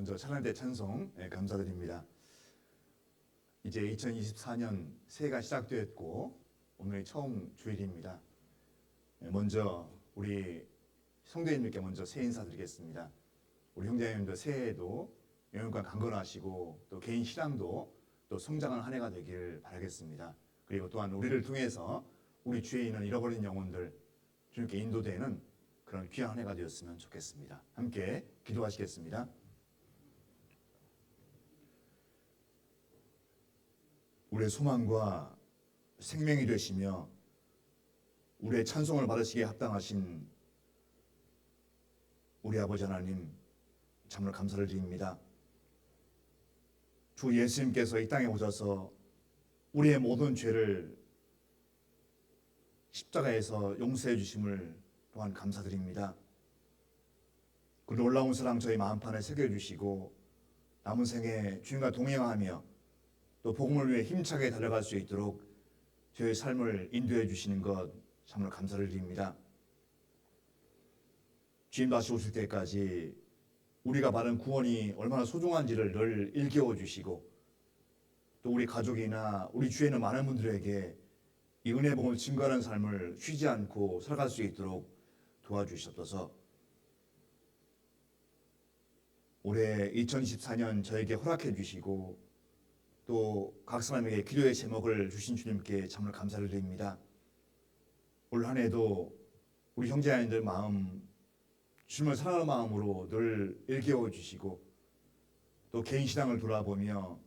먼저 찬양대 찬송 감사드립니다. 이제 2024년 새해가 시작되었고 오늘이 처음 주일입니다. 먼저 우리 성도님들께 먼저 새해 인사드리겠습니다. 우리 형제님들 새해에도 영육간 강건하시고 또 개인 신앙도 또 성장한 한 해가 되길 바라겠습니다. 그리고 또한 우리를 통해서 우리 주위에 있는 잃어버린 영혼들 주님께 인도되는 그런 귀한 한 해가 되었으면 좋겠습니다. 함께 기도하시겠습니다. 우리의 소망과 생명이 되시며 우리의 찬송을 받으시기에 합당하신 우리 아버지 하나님, 참으로 감사를 드립니다. 주 예수님께서 이 땅에 오셔서 우리의 모든 죄를 십자가에서 용서해 주심을 또한 감사드립니다. 그 놀라운 사랑 저희 마음판에 새겨주시고 남은 생에 주님과 동행하며 또 복음을 위해 힘차게 달려갈 수 있도록 저희 삶을 인도해 주시는 것 참으로 감사를 드립니다. 주님 다시 오실 때까지 우리가 받은 구원이 얼마나 소중한지를 늘 일깨워 주시고 또 우리 가족이나 우리 주위에 있는 많은 분들에게 이 은혜 복음을 증거하는 삶을 쉬지 않고 살아갈 수 있도록 도와주시옵소서. 올해 2024년 저에게 허락해 주시고 또 각 사람에게 기도의 제목을 주신 주님께 참으로 감사를 드립니다. 올 한 해도 우리 형제자매들 마음, 주님을 사랑하는 마음으로 늘 일깨워 주시고 또 개인 신앙을 돌아보며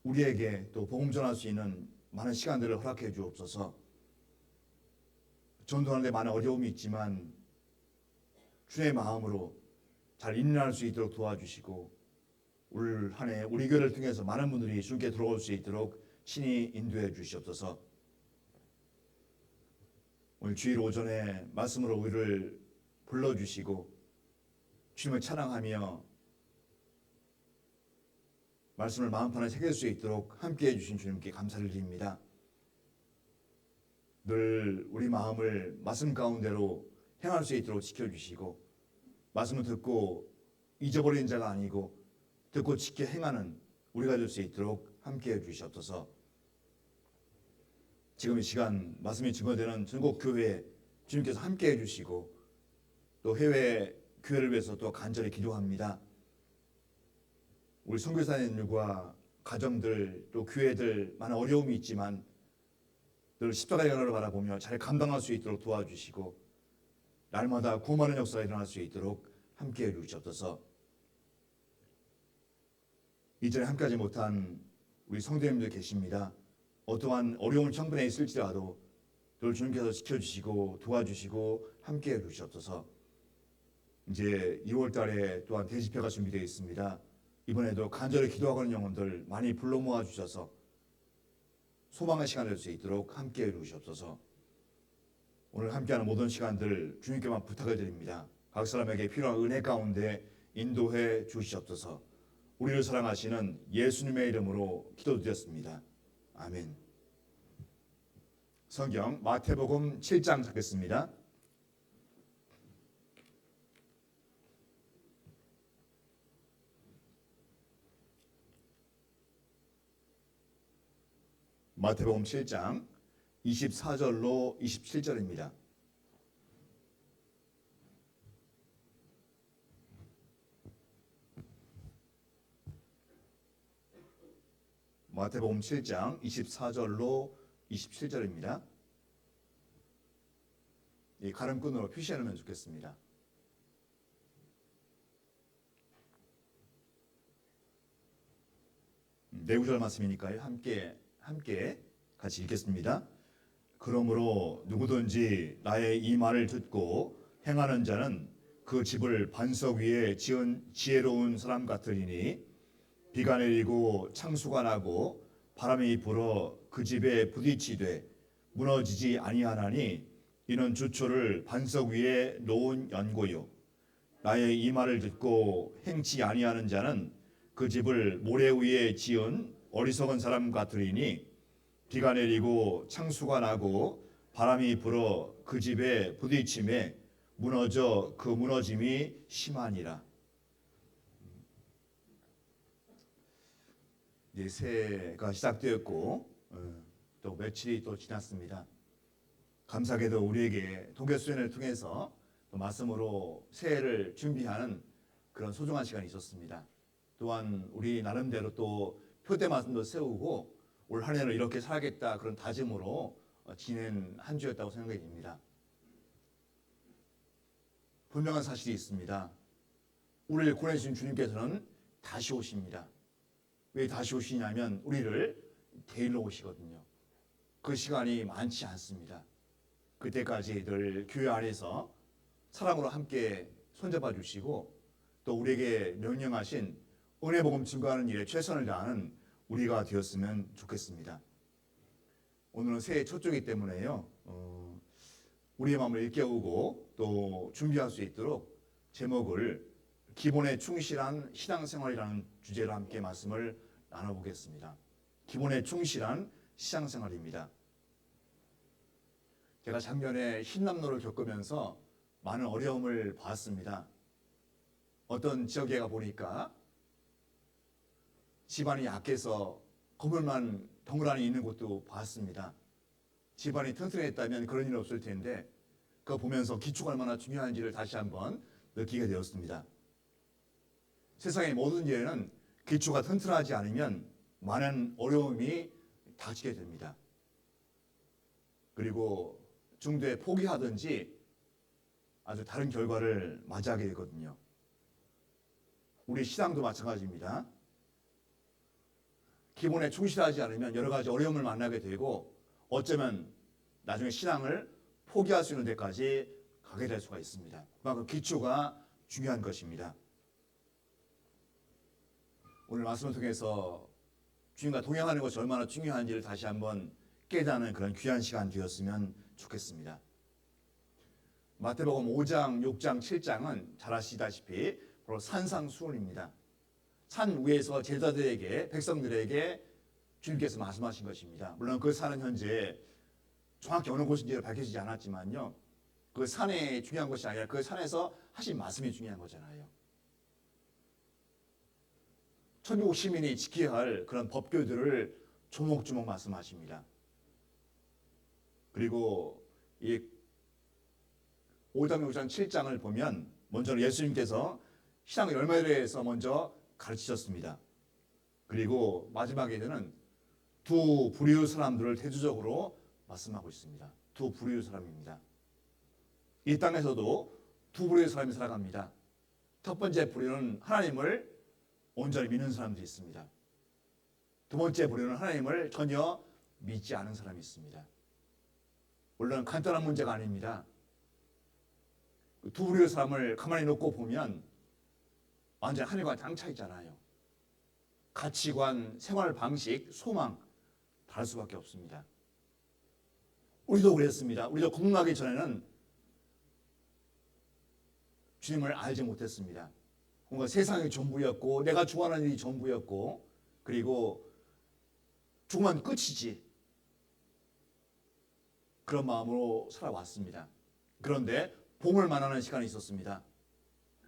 우리에게 또 복음 전할 수 있는 많은 시간들을 허락해 주옵소서. 전도하는 데 많은 어려움이 있지만 주의 마음으로 잘 인내할 수 있도록 도와주시고 올 한 해 우리 교회를 통해서 많은 분들이 주님께 들어올 수 있도록 친히 인도해 주시옵소서. 오늘 주일 오전에 말씀으로 우리를 불러주시고 주님을 찬양하며 말씀을 마음판에 새길 수 있도록 함께해 주신 주님께 감사를 드립니다. 늘 우리 마음을 말씀 가운데로 행할 수 있도록 지켜주시고 말씀을 듣고 잊어버린 자가 아니고 듣고 지켜 행하는 우리가 될 수 있도록 함께해 주시옵소서. 지금 이 시간 말씀이 증거되는 전국 교회에 주님께서 함께해 주시고 또 해외 교회를 위해서 또 간절히 기도합니다. 우리 선교사님들과 가정들 또 교회들 많은 어려움이 있지만 늘 십자가의 연호를 바라보며 잘 감당할 수 있도록 도와주시고 날마다 구원하는 역사가 일어날 수 있도록 함께해 주시옵소서. 이전에 함께하지 못한 우리 성도님들 계십니다. 어떠한 어려운 청근에 있을지라도 늘 주님께서 지켜주시고 도와주시고 함께해 주시옵소서. 이제 2월 달에 또한 대집회가 준비되어 있습니다. 이번에도 간절히 기도하는 영혼들 많이 불러 모아 주셔서 소망의 시간 될 수 있도록 함께해 주시옵소서. 오늘 함께하는 모든 시간들 주님께만 부탁을 드립니다. 각 사람에게 필요한 은혜 가운데 인도해 주시옵소서. 우리를 사랑하시는 예수님의 이름으로 기도드렸습니다. 아멘. 성경 마태복음 7장 찾겠습니다. 마태복음 7장 24절로 27절입니다. 마태복음 7장 24절로 27절입니다. 이 가름끈으로 표시해 놓으면 좋겠습니다. 네 구절 말씀이니까요. 함께 같이 읽겠습니다. 그러므로 누구든지 나의 이 말을 듣고 행하는 자는 그 집을 반석 위에 지은 지혜로운 사람 같으리니 비가 내리고 창수가 나고 바람이 불어 그 집에 부딪히되 무너지지 아니하나니 이는 주초를 반석 위에 놓은 연고요. 나의 이 말을 듣고 행치 아니하는 자는 그 집을 모래 위에 지은 어리석은 사람 같으리니 비가 내리고 창수가 나고 바람이 불어 그 집에 부딪힘에 무너져 그 무너짐이 심하니라. 이제 새해가 시작되었고 또 며칠이 또 지났습니다. 감사하게도 우리에게 동교수련을 통해서 또 말씀으로 새해를 준비하는 그런 소중한 시간이 있었습니다. 또한 우리 나름대로 또 표대 말씀도 세우고 올 한 해를 이렇게 살겠다 그런 다짐으로 지낸 한 주였다고 생각이 됩니다. 분명한 사실이 있습니다. 우리를 구원해주신 주님께서는 다시 오십니다. 왜 다시 오시냐면 우리를 데리러 오시거든요. 그 시간이 많지 않습니다. 그때까지 늘 교회 안에서 사랑으로 함께 손잡아 주시고 또 우리에게 명령하신 은혜복음 증거하는 일에 최선을 다하는 우리가 되었으면 좋겠습니다. 오늘은 새해 첫 주이기 때문에요. 우리의 마음을 일깨우고 또 준비할 수 있도록 제목을 기본에 충실한 신앙생활이라는 주제로 함께 말씀을 나눠보겠습니다. 기본에 충실한 신앙생활입니다. 제가 작년에 흰남노를 겪으면서 많은 어려움을 봤습니다. 어떤 지역에 가 보니까 집안이 약해서 건물만 덩그러니 있는 곳도 봤습니다. 집안이 튼튼했다면 그런 일은 없을 텐데 그거 보면서 기초가 얼마나 중요한지를 다시 한번 느끼게 되었습니다. 세상의 모든 일에는 기초가 튼튼하지 않으면 많은 어려움이 닥치게 됩니다. 그리고 중도에 포기하든지 아주 다른 결과를 맞이하게 되거든요. 우리 신앙도 마찬가지입니다. 기본에 충실하지 않으면 여러 가지 어려움을 만나게 되고 어쩌면 나중에 신앙을 포기할 수 있는 데까지 가게 될 수가 있습니다. 그만큼 기초가 중요한 것입니다. 오늘 말씀을 통해서 주님과 동행하는 것이 얼마나 중요한지를 다시 한번 깨닫는 그런 귀한 시간 되었으면 좋겠습니다. 마태복음 5장, 6장, 7장은 잘 아시다시피 바로 산상수훈입니다. 산 위에서 제자들에게, 백성들에게 주님께서 말씀하신 것입니다. 물론 그 산은 현재 정확히 어느 곳인지를 밝혀지지 않았지만요. 그 산이 중요한 것이 아니라 그 산에서 하신 말씀이 중요한 거잖아요. 천국 시민이 지켜야 할 그런 법규들을 조목조목 말씀하십니다. 그리고 이 5장, 6장, 7장을 보면 먼저 예수님께서 신앙의 열매에 대해서 먼저 가르치셨습니다. 그리고 마지막에는 두 부류의 사람들을 대조적으로 말씀하고 있습니다. 두 부류의 사람입니다. 이 땅에서도 두 부류의 사람이 살아갑니다. 첫 번째 부류는 하나님을 온전히 믿는 사람들이 있습니다. 두 번째 부류는 하나님을 전혀 믿지 않은 사람이 있습니다. 물론 간단한 문제가 아닙니다. 두 부류의 사람을 가만히 놓고 보면 완전 하늘과 땅 차이잖아요. 가치관, 생활 방식, 소망 다를 수밖에 없습니다. 우리도 그랬습니다. 우리도 공부하기 전에는 주님을 알지 못했습니다. 뭔가 세상이 전부였고 내가 좋아하는 일이 전부였고 그리고 죽으면 끝이지. 그런 마음으로 살아왔습니다. 그런데 봄을 만나는 시간이 있었습니다.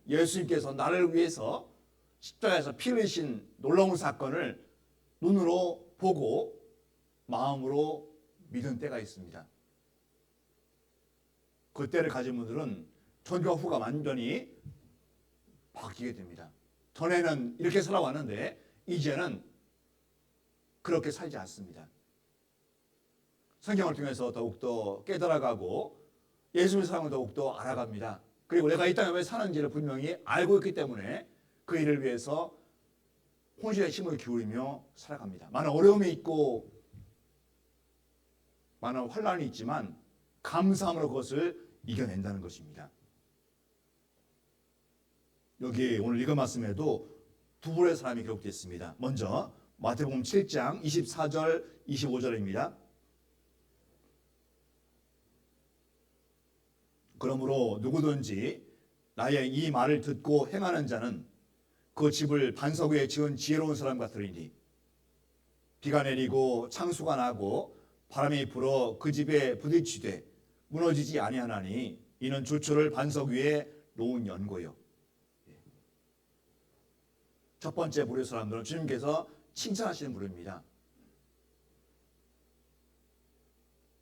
예수님께서 나를 위해서 십자가에서 피 흘리신 놀라운 사건을 눈으로 보고 마음으로 믿은 때가 있습니다. 그 때를 가진 분들은 전과 후가 완전히 바뀌게 됩니다. 전에는 이렇게 살아왔는데 이제는 그렇게 살지 않습니다. 성경을 통해서 더욱더 깨달아가고 예수님의 사랑을 더욱더 알아갑니다. 그리고 내가 이 땅에 왜 사는지를 분명히 알고 있기 때문에 그 일을 위해서 혼신의 힘을 기울이며 살아갑니다. 많은 어려움이 있고 많은 환난이 있지만 감사함으로 그것을 이겨낸다는 것입니다. 여기 오늘 읽은 말씀에도 두 부류의 사람이 기록되어 있습니다. 먼저 마태복음 7장 24절 25절입니다. 그러므로 누구든지 나의 이 말을 듣고 행하는 자는 그 집을 반석 위에 지은 지혜로운 사람 같으리니 비가 내리고 창수가 나고 바람이 불어 그 집에 부딪히되 무너지지 아니하나니 이는 주초를 반석 위에 놓은 연고요. 첫 번째 부류 사람들은 주님께서 칭찬하시는 분입니다.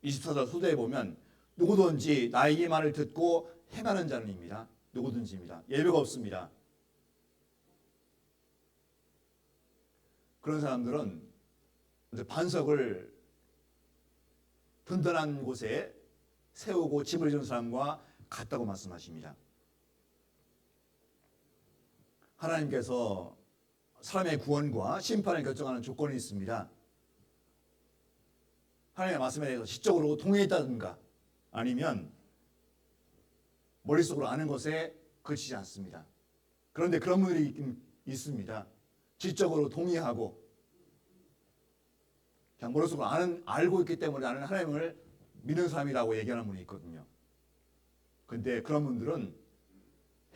24절 소대에 보면 누구든지 나의 이 말을 듣고 행하는 자는입니다. 누구든지입니다. 예외가 없습니다. 그런 사람들은 반석을 든든한 곳에 세우고 집을 지은 사람과 같다고 말씀하십니다. 하나님께서 사람의 구원과 심판을 결정하는 조건이 있습니다. 하나님의 말씀에 대해서 지적으로 동의했다든가 아니면 머릿속으로 아는 것에 그치지 않습니다. 그런데 그런 분들이 있습니다. 지적으로 동의하고 그냥 머릿속으로 알고 있기 때문에 나는 하나님을 믿는 사람이라고 얘기하는 분이 있거든요. 그런데 그런 분들은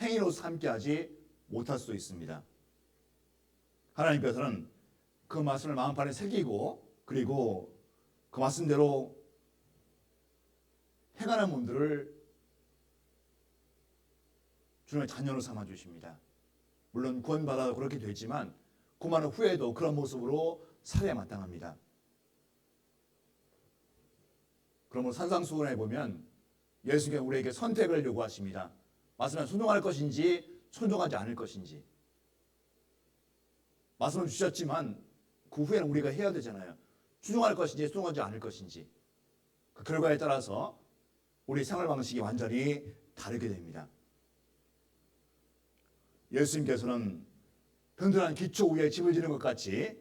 행위로서 함께하지 못할 수도 있습니다. 하나님께서는 그 말씀을 마음판에 새기고 그리고 그 말씀대로 행하는 분들을 주님의 자녀로 삼아주십니다. 물론 구원받아도 그렇게 되지만 구원 후에도 그런 모습으로 살아야 마땅합니다. 그러므로 산상수훈에 보면 예수님께서 우리에게 선택을 요구하십니다. 말씀에 순종할 것인지 순종하지 않을 것인지. 말씀을 주셨지만 그 후에는 우리가 해야 되잖아요. 순종할 것인지 순종하지 않을 것인지. 그 결과에 따라서 우리 생활 방식이 완전히 다르게 됩니다. 예수님께서는 든든한 기초 위에 집을 지는 것 같이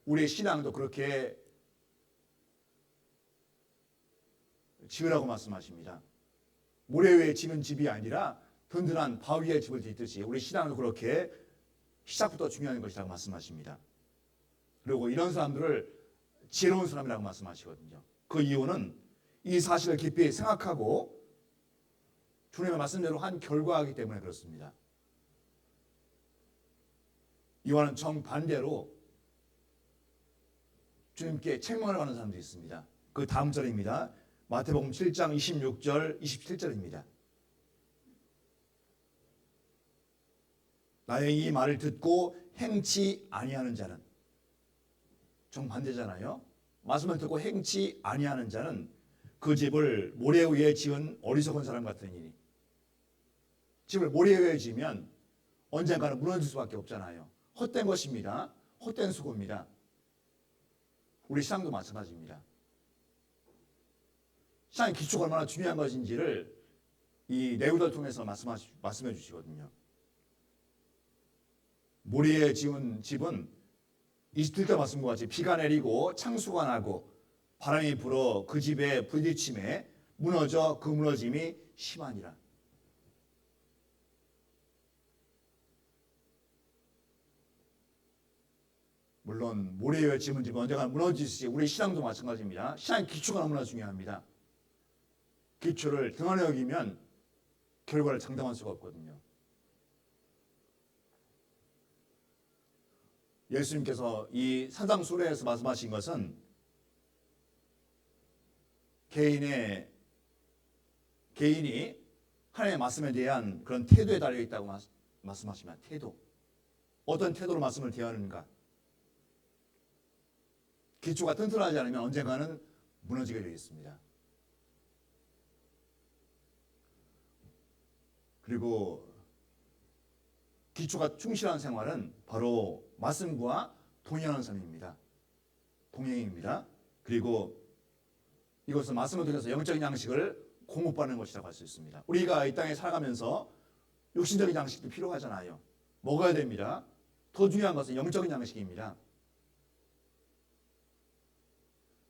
우리의 신앙도 그렇게 지으라고 말씀하십니다. 모래 위에 지는 집이 아니라 든든한 바위에 집을 짓듯이 우리 신앙도 그렇게 시작부터 중요한 것이라고 말씀하십니다. 그리고 이런 사람들을 지혜로운 사람이라고 말씀하시거든요. 그 이유는 이 사실을 깊이 생각하고 주님의 말씀대로 한 결과이기 때문에 그렇습니다. 이와는 정반대로 주님께 책망을 받는 사람들이 있습니다. 그 다음 절입니다. 마태복음 7장 26절 27절입니다. 나의 이 말을 듣고 행치 아니하는 자는, 정반대잖아요. 말씀을 듣고 행치 아니하는 자는 그 집을 모래 위에 지은 어리석은 사람 같으니, 집을 모래 위에 지으면 언젠가는 무너질 수밖에 없잖아요. 헛된 것입니다. 헛된 수고입니다. 우리 신앙도 마찬가지입니다. 신앙의 기초가 얼마나 중요한 것인지를 이 내용을 통해서 말씀해 주시거든요. 모래에 지은 집은 27절 말씀과 같이 비가 내리고 창수가 나고 바람이 불어 그 집에 부딪힘에 무너져 그 무너짐이 심하니라. 물론 모래 위에 지은 집은 언젠가 무너지듯이 우리 신앙도 마찬가지입니다. 신앙의 기초가 너무나 중요합니다. 기초를 등한히 여기면 결과를 장담할 수가 없거든요. 예수님께서 이 산상수훈에서 말씀하신 것은 개인이 하나님의 말씀에 대한 그런 태도에 달려 있다고 말씀하시면, 태도. 어떤 태도로 말씀을 대하는가. 기초가 튼튼하지 않으면 언젠가는 무너지게 되어 있습니다. 그리고 기초가 충실한 생활은 바로 말씀과 동행하는 삶입니다. 동행입니다. 그리고 이것은 말씀을 통해서 영적인 양식을 공급받는 것이라고 할 수 있습니다. 우리가 이 땅에 살아가면서 육신적인 양식도 필요하잖아요. 먹어야 됩니다. 더 중요한 것은 영적인 양식입니다.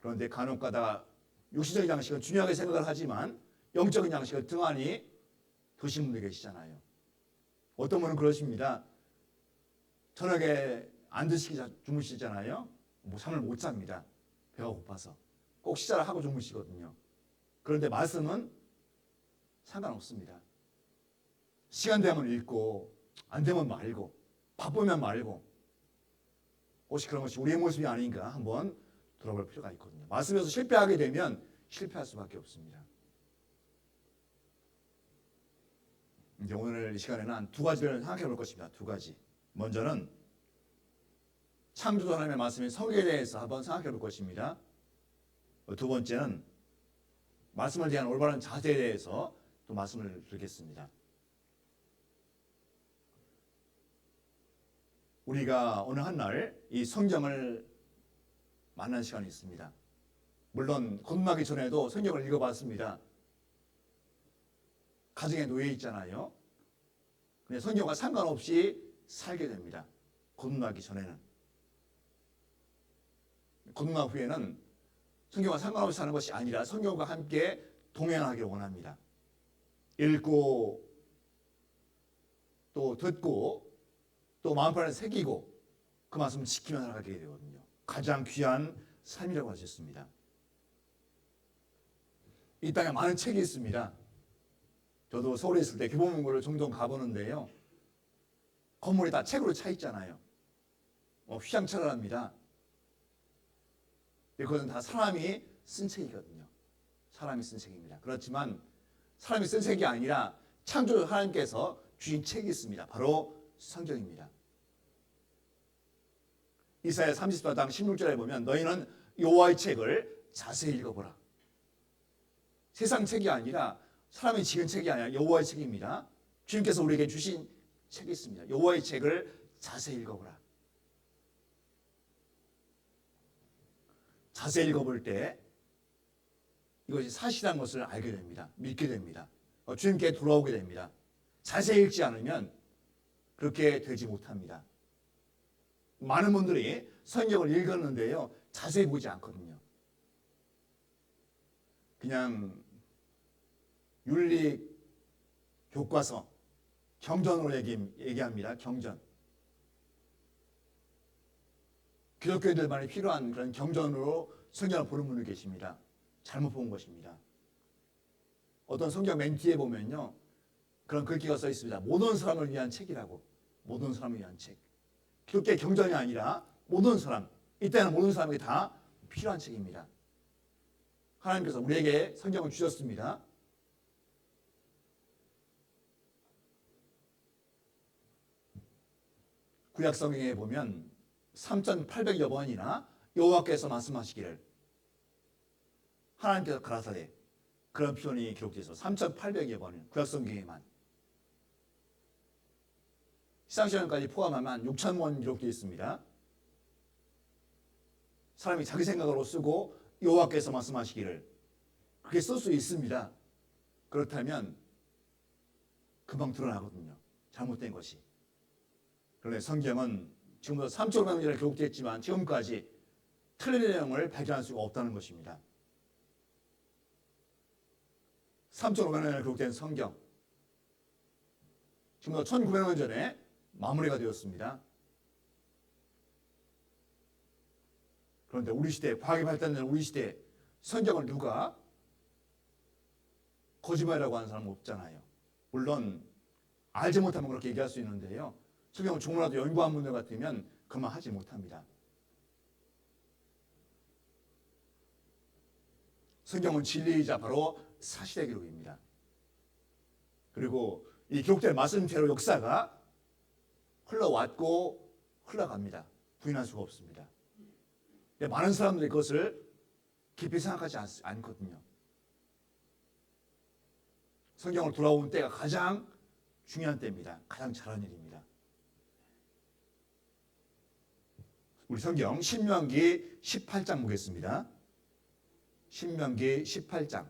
그런데 간혹가다 육신적인 양식은 중요하게 생각을 하지만 영적인 양식을 등한히 드시는 분들 계시잖아요. 어떤 분은 그러십니다. 저녁에 안 드시기 주무시잖아요. 잠을 못 잡니다. 배가 고파서. 꼭 식사를 하고 주무시거든요. 그런데 말씀은 상관없습니다. 시간 되면 읽고 안 되면 말고 바쁘면 말고, 혹시 그런 것이 우리의 모습이 아닌가 한번 돌아볼 필요가 있거든요. 말씀에서 실패하게 되면 실패할 수밖에 없습니다. 이제 오늘 이 시간에는 한 두 가지를 생각해 볼 것입니다. 두 가지. 먼저는 창조주 하나님의 말씀인 성경에 대해서 한번 생각해 볼 것입니다. 두 번째는 말씀을 대한 올바른 자세에 대해서 또 말씀을 드리겠습니다. 우리가 어느 한 날 이 성경을 만난 시간이 있습니다. 물론 건너기 전에도 성경을 읽어봤습니다. 가정에 놓여 있잖아요. 근데 성경과 상관없이 살게 됩니다. 건너기 전에는. 건너 후에는 성경과 상관없이 사는 것이 아니라 성경과 함께 동행하기를 원합니다. 읽고 또 듣고 또 마음판에 새기고 그 말씀을 지키며 살아가게 되거든요. 가장 귀한 삶이라고 할 수 있습니다. 이 땅에 많은 책이 있습니다. 저도 서울에 있을 때 교보문고를 종종 가보는데요. 건물이 다 책으로 차 있잖아요. 휘황찬란합니다. 그것은 다 사람이 쓴 책이거든요. 사람이 쓴 책입니다. 그렇지만 사람이 쓴 책이 아니라 창조주 하나님께서 주신 책이 있습니다. 바로 성경입니다. 이사야 34장 16절에 보면 너희는 여호와의 책을 자세히 읽어보라. 세상 책이 아니라 사람이 지은 책이 아니라 여호와의 책입니다. 주님께서 우리에게 주신 책이 있습니다. 여호와의 책을 자세히 읽어보라. 자세히 읽어볼 때 이것이 사실이라는 것을 알게 됩니다. 믿게 됩니다. 주님께 돌아오게 됩니다. 자세히 읽지 않으면 그렇게 되지 못합니다. 많은 분들이 성경을 읽었는데요. 자세히 보지 않거든요. 그냥 윤리 교과서, 경전으로 얘기합니다. 경전. 기독교인들만이 필요한 그런 경전으로 성경을 보는 분이 계십니다. 잘못 본 것입니다. 어떤 성경 멘트에 보면요. 그런 글귀가 써 있습니다. 모든 사람을 위한 책이라고. 모든 사람을 위한 책. 기독교의 경전이 아니라 모든 사람, 이때는 모든 사람에게 다 필요한 책입니다. 하나님께서 우리에게 성경을 주셨습니다. 구약 성경에 보면 3,800여 번이나 여호와께서 말씀하시기를 하나님께서 가라사대 그런 표현이 기록되어 있어 3,800여 번 구약 성경에만 시상시간까지 포함하면 6,000번 기록되어 있습니다. 사람이 자기 생각으로 쓰고 여호와께서 말씀하시기를 그렇게 쓸 수 있습니다. 그렇다면 금방 드러나거든요. 잘못된 것이. 그런데 성경은 지금부터 3,500년 전에 기록됐지만 지금까지 틀린 내용을 발견할 수가 없다는 것입니다. 3,500년에 기록된 성경 지금부터 1,900년 전에 마무리가 되었습니다. 그런데 우리 시대, 과학이 발달된 우리 시대 성경을 누가 거짓말이라고 하는 사람은 없잖아요. 물론 알지 못하면 그렇게 얘기할 수 있는데요. 성경을 조금이라도 연구한 분들 같으면 그만 하지 못합니다. 성경은 진리이자 바로 사실의 기록입니다. 그리고 이 기록된 말씀대로 역사가 흘러왔고 흘러갑니다. 부인할 수가 없습니다. 많은 사람들이 그것을 깊이 생각하지 않거든요. 성경을 돌아온 때가 가장 중요한 때입니다. 가장 잘한 일입니다. 우리 성경 신명기 18장 보겠습니다. 신명기 18장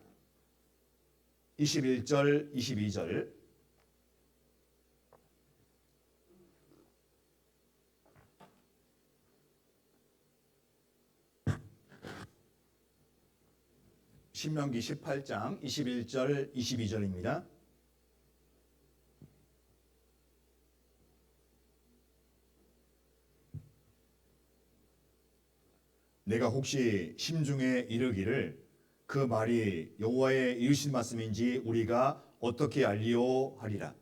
21절 22절 신명기 18장 21절 22절입니다. 내가 혹시 심중에 이르기를 그 말이 여호와의 이르신 말씀인지 우리가 어떻게 알리오 하리라.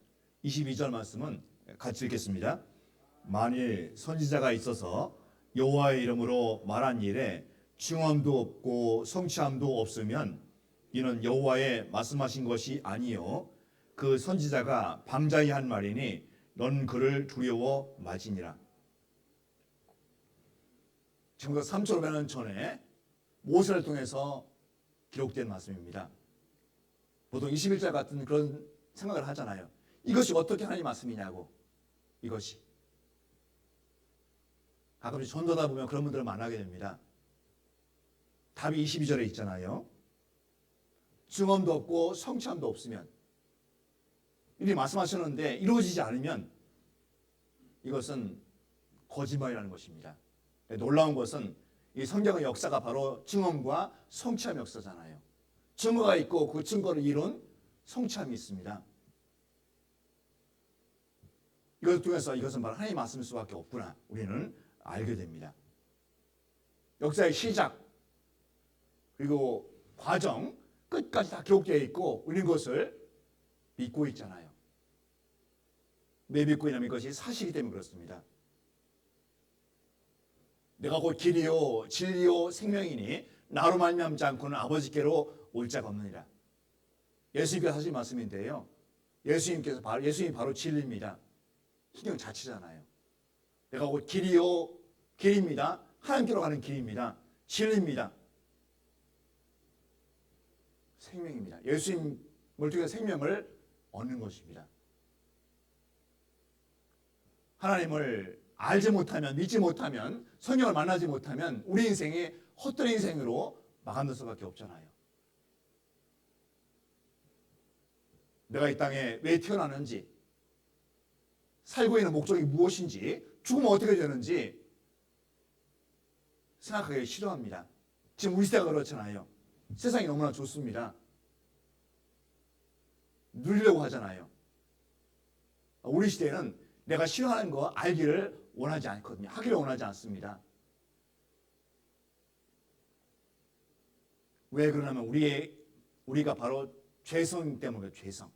22절 말씀은 같이 읽겠습니다. 만일 선지자가 있어서 여호와의 이름으로 말한 일에 증언도 없고 성취함도 없으면 이는 여호와의 말씀하신 것이 아니요 그 선지자가 방자히 한 말이니 넌 그를 두려워 말지니라. 지금부터 3,500년 전에 모세를 통해서 기록된 말씀입니다. 보통 21절 같은 그런 생각을 하잖아요. 이것이 어떻게 하나님 말씀이냐고. 이것이. 가끔씩 전도다 보면 그런 분들을 만나게 됩니다. 답이 22절에 있잖아요. 증언도 없고 성취함도 없으면, 이렇게 말씀하셨는데 이루어지지 않으면 이것은 거짓말이라는 것입니다. 놀라운 것은 이 성경의 역사가 바로 증언과 성취함 역사잖아요. 증거가 있고 그 증거를 이룬 성취함이 있습니다. 이것을 통해서 이것은 바로 하나님의 말씀일 수밖에 없구나, 우리는 알게 됩니다. 역사의 시작 그리고 과정 끝까지 다 기록되어 있고 우리는 그것을 믿고 있잖아요. 왜 믿고 있냐면 이것이 사실이기 때문에 그렇습니다. 내가 곧 길이요 진리요 생명이니 나로 말미암지 않고는 아버지께로 올 자가 없느니라. 예수님께서 하신 말씀인데요. 예수님이 바로 진리입니다. 성경 자체잖아요. 내가 곧 길이요 길입니다. 하나님께로 가는 길입니다. 진리입니다. 생명입니다. 예수님을 통해 생명을 얻는 것입니다. 하나님을 알지 못하면, 믿지 못하면, 성령을 만나지 못하면 우리 인생이 헛된 인생으로 마감될 수밖에 없잖아요. 내가 이 땅에 왜 태어나는지, 살고 있는 목적이 무엇인지, 죽으면 어떻게 되는지 생각하기 싫어합니다. 지금 우리 시대가 그렇잖아요. 세상이 너무나 좋습니다. 누리려고 하잖아요. 우리 시대는 내가 싫어하는 거 알기를 원하지 않거든요. 하기를 원하지 않습니다. 왜 그러냐면 우리가 바로 죄성 때문에, 죄성.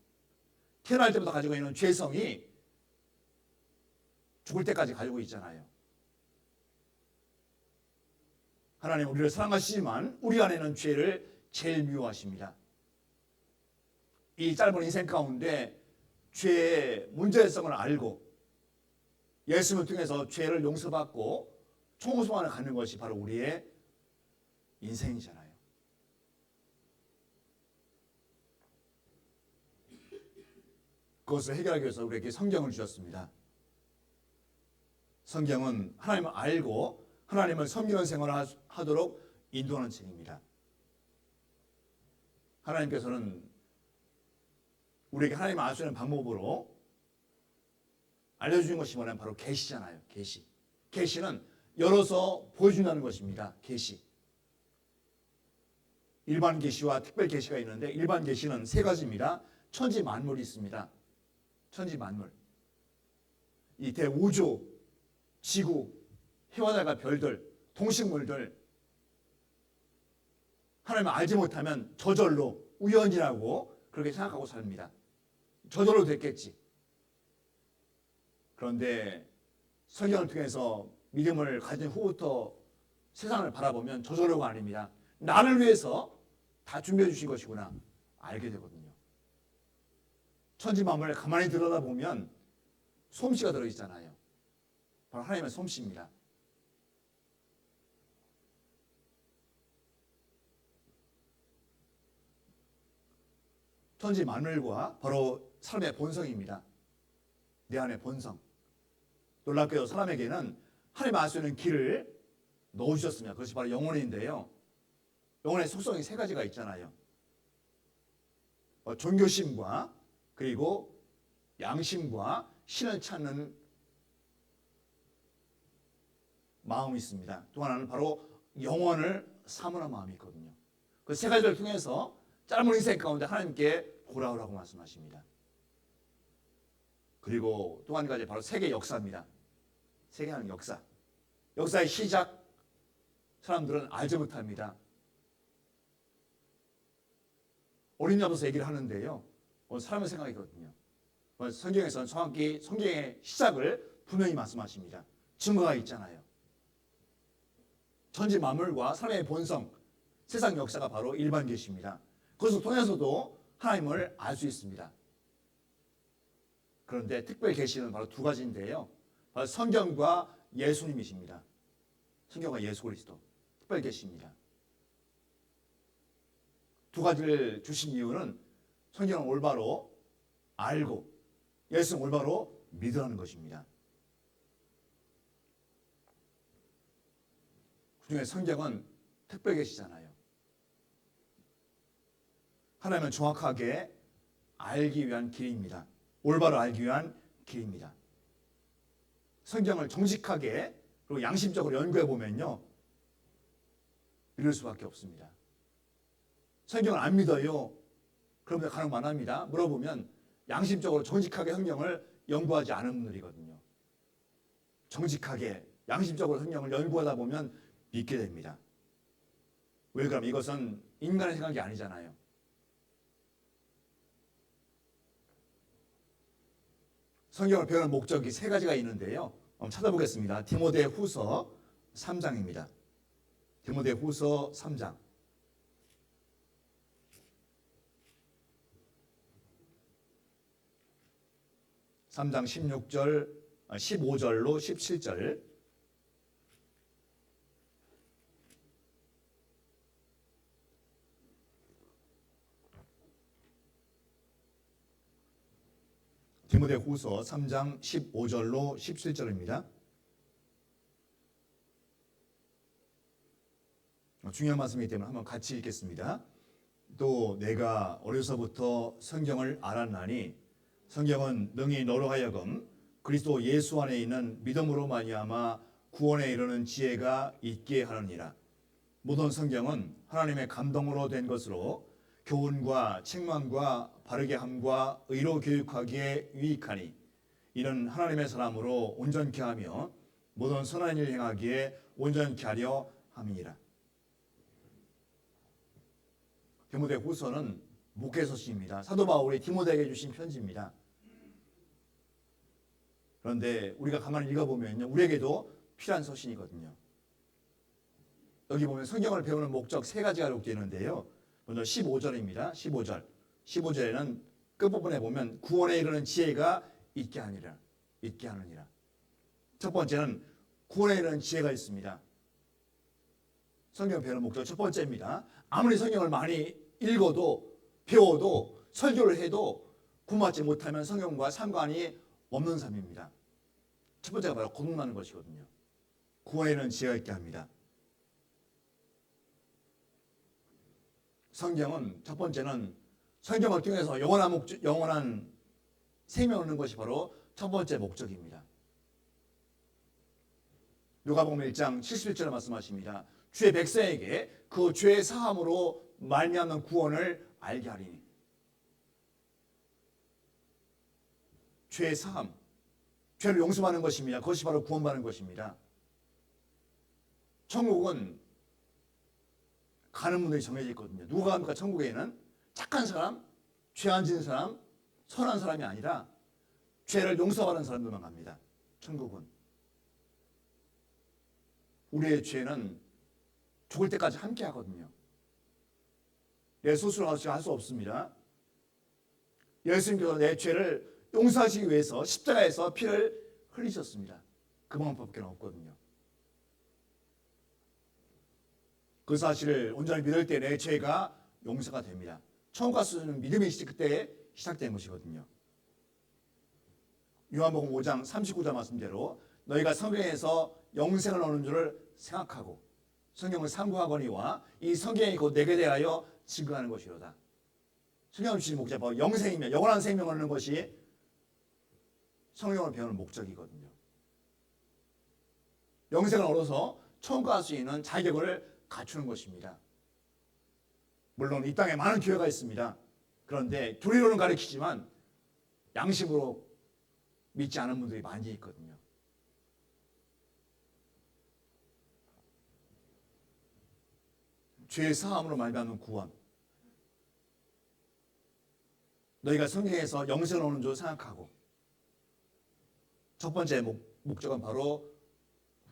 태어날 때부터 가지고 있는 죄성이 죽을 때까지 가지고 있잖아요. 하나님 우리를 사랑하시지만 우리 안에는 죄를 제일 미워하십니다. 이 짧은 인생 가운데 죄의 문제성을 알고 예수님을 통해서 죄를 용서받고 청소만을 갖는 것이 바로 우리의 인생이잖아요. 그것을 해결하기 위해서 우리에게 성경을 주셨습니다. 성경은 하나님을 알고 하나님을 섬기는 생활을 하도록 인도하는 책입니다. 하나님께서는 우리에게 하나님을 알 수 있는 방법으로 알려주신 것이 뭐냐면 바로 계시잖아요. 계시. 계시는 열어서 보여준다는 것입니다. 계시. 일반 계시와 특별 계시가 있는데 일반 계시는 세 가지입니다. 천지 만물이 있습니다. 천지 만물. 이 대우주, 지구, 해와 달과 별들, 동식물들, 하나님을 알지 못하면 저절로 우연이라고 그렇게 생각하고 삽니다. 저절로 됐겠지. 그런데 성경을 통해서 믿음을 가진 후부터 세상을 바라보면 저절로가 아닙니다. 나를 위해서 다 준비해 주신 것이구나 알게 되거든요. 천지 만물을 가만히 들여다보면 솜씨가 들어있잖아요. 바로 하나님의 솜씨입니다. 천지 만물과 바로 사람의 본성입니다. 내 안의 본성. 놀랍게도 사람에게는 하나님 알 수 있는 길을 넣어주셨습니다. 그것이 바로 영혼인데요. 영혼의 속성이 세 가지가 있잖아요. 종교심과 그리고 양심과 신을 찾는 마음이 있습니다. 또 하나는 바로 영혼을 사모하는 마음이 있거든요. 그 세 가지를 통해서 짧은 인생 가운데 하나님께 돌아오라고 말씀하십니다. 그리고 또 한 가지 바로 세계 역사입니다. 세계는 역사. 역사의 시작 사람들은 알지 못합니다. 어린이날부터 얘기를 하는데요. 사람의 생각이거든요. 성경에서는 정확히 성경의 시작을 분명히 말씀하십니다. 증거가 있잖아요. 천지 만물과 사람의 본성, 세상 역사가 바로 일반 계시입니다. 그것을 통해서도 하나님을 알 수 있습니다. 그런데 특별 계시는 바로 두 가지인데요. 바로 성경과 예수님이십니다. 성경과 예수 그리스도 특별 계시입니다. 두 가지를 주신 이유는 성경을 올바로 알고 예수를 올바로 믿으라는 것입니다. 그중에 성경은 특별 계시잖아요. 하나님을 정확하게 알기 위한 길입니다. 올바로 알기 위한 길입니다. 성경을 정직하게 그리고 양심적으로 연구해 보면요, 이럴 수밖에 없습니다. 성경을 안 믿어요. 그러면 가능 많합니다. 물어보면 양심적으로 정직하게 성경을 연구하지 않은 분들이거든요. 정직하게 양심적으로 성경을 연구하다 보면 믿게 됩니다. 왜 그러면 이것은 인간의 생각이 아니잖아요. 성경을 배우는 목적이 세 가지가 있는데요. 한번 찾아보겠습니다. 디모데 후서 3장입니다. 디모데 후서 3장. 3장 15절로 17절. 디모데 후서 3장 15절로 17절입니다. 중요한 말씀이기 때문에 한번 같이 읽겠습니다. 또 내가 어려서부터 성경을 알았나니 성경은 능히 너로 하여금 그리스도 예수 안에 있는 믿음으로 말미암아 구원에 이르는 지혜가 있게 하느니라. 모든 성경은 하나님의 감동으로 된 것으로 교훈과 책망과 바르게 함과 의로 교육하기에 유익하니 이는 하나님의 사람으로 온전케 하며 모든 선한 일 행하기에 온전케 하려 함이니라. 디모데 후서는 목회서신입니다. 사도 바울이 디모데에게 주신 편지입니다. 그런데 우리가 가만히 읽어보면요, 우리에게도 필요한 서신이거든요. 여기 보면 성경을 배우는 목적 세 가지가 기록되는데요. 먼저 15절입니다. 15절. 15절에는 끝부분에 보면 구원에 이르는 지혜가 있게 하느니라. 있게 하느니라. 첫 번째는 구원에 이르는 지혜가 있습니다. 성경 배우는 목적 첫 번째입니다. 아무리 성경을 많이 읽어도 배워도 설교를 해도 구원받지 못하면 성경과 상관이 없는 삶입니다. 첫 번째가 바로 거듭나는 것이거든요. 구원에 이르는 지혜가 있게 합니다. 성경은 첫 번째는 성경을 통해서 영원한 생명을 얻는 것이 바로 첫 번째 목적입니다. 누가복음 1장 71절에 말씀하십니다. 주의 백성에게 그 죄의 사함으로 말미암는 구원을 알게 하리니. 죄의 사함, 죄를 용서받는 것입니다. 그것이 바로 구원받는 것입니다. 천국은 가는 분들이 정해져 있거든요. 누가 갑니까? 천국에는 착한 사람, 죄 안 지은 사람, 선한 사람이 아니라 죄를 용서받는 사람들만 갑니다. 천국은. 우리의 죄는 죽을 때까지 함께 하거든요. 내 스스로 할 수 없습니다. 예수님께서 내 죄를 용서하시기 위해서 십자가에서 피를 흘리셨습니다. 그 방법밖에 없거든요. 그 사실을 온전히 믿을 때 내 죄가 용서가 됩니다. 천국 가서는 믿음이 그때 시작된 것이거든요. 요한복음 5장 39절 말씀대로 너희가 성경에서 영생을 얻는 줄을 생각하고 성경을 상고하거니와 이 성경이 곧 내게 대하여 증거하는 것이로다. 성경을 주신 목적 바로 영생이며 영원한 생명을 얻는 것이 성경을 배우는 목적이거든요. 영생을 얻어서 천국 갈 수 있는 자격을 갖추는 것입니다. 물론 이 땅에 많은 교회가 있습니다. 그런데 교리로는 가르치지만 양심으로 믿지 않은 분들이 많이 있거든요. 죄의 사함으로 말미암는 구원. 너희가 성경에서 영생을 얻는 줄 생각하고 첫 번째 목적은 바로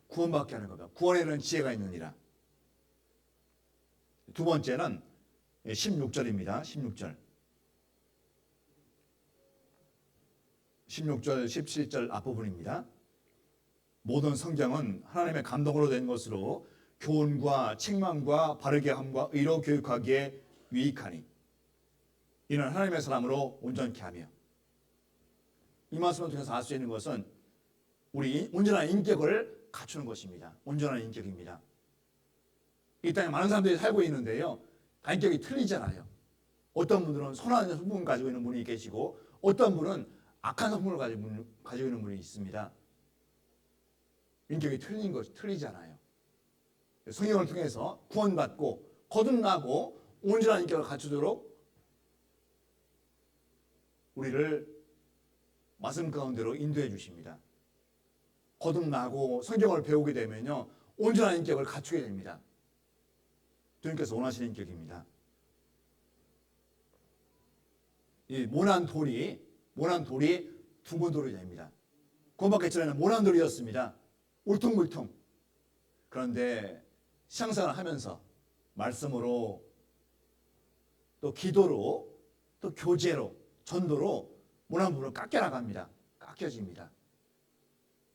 구원받게 하는 겁니다. 구원에 이르는 지혜가 있느니라. 두 번째는 16절입니다. 16절. 16절, 17절 앞부분입니다. 모든 성경은 하나님의 감동으로 된 것으로 교훈과 책망과 바르게 함과 의로 교육하기에 유익하니 이는 하나님의 사람으로 온전케 하며. 이 말씀을 통해서 알 수 있는 것은 우리 온전한 인격을 갖추는 것입니다. 온전한 인격입니다. 이 땅에 많은 사람들이 살고 있는데요, 다 인격이 틀리잖아요. 어떤 분들은 선한 성품을 가지고 있는 분이 계시고 어떤 분은 악한 성품을 가지고 있는 분이 있습니다. 인격이 틀리잖아요. 성경을 통해서 구원받고 거듭나고 온전한 인격을 갖추도록 우리를 말씀 가운데로 인도해 주십니다. 거듭나고 성경을 배우게 되면요, 온전한 인격을 갖추게 됩니다. 주님께서 원하시는 인격입니다. 이 모난 돌이 둥근 돌이 됩니다. 구원받기 전에는 모난 돌이었습니다. 울퉁불퉁. 그런데 신앙생활을 하면서 말씀으로 또 기도로 또 교제로 전도로 모난 돌을 깎여나갑니다. 깎여집니다.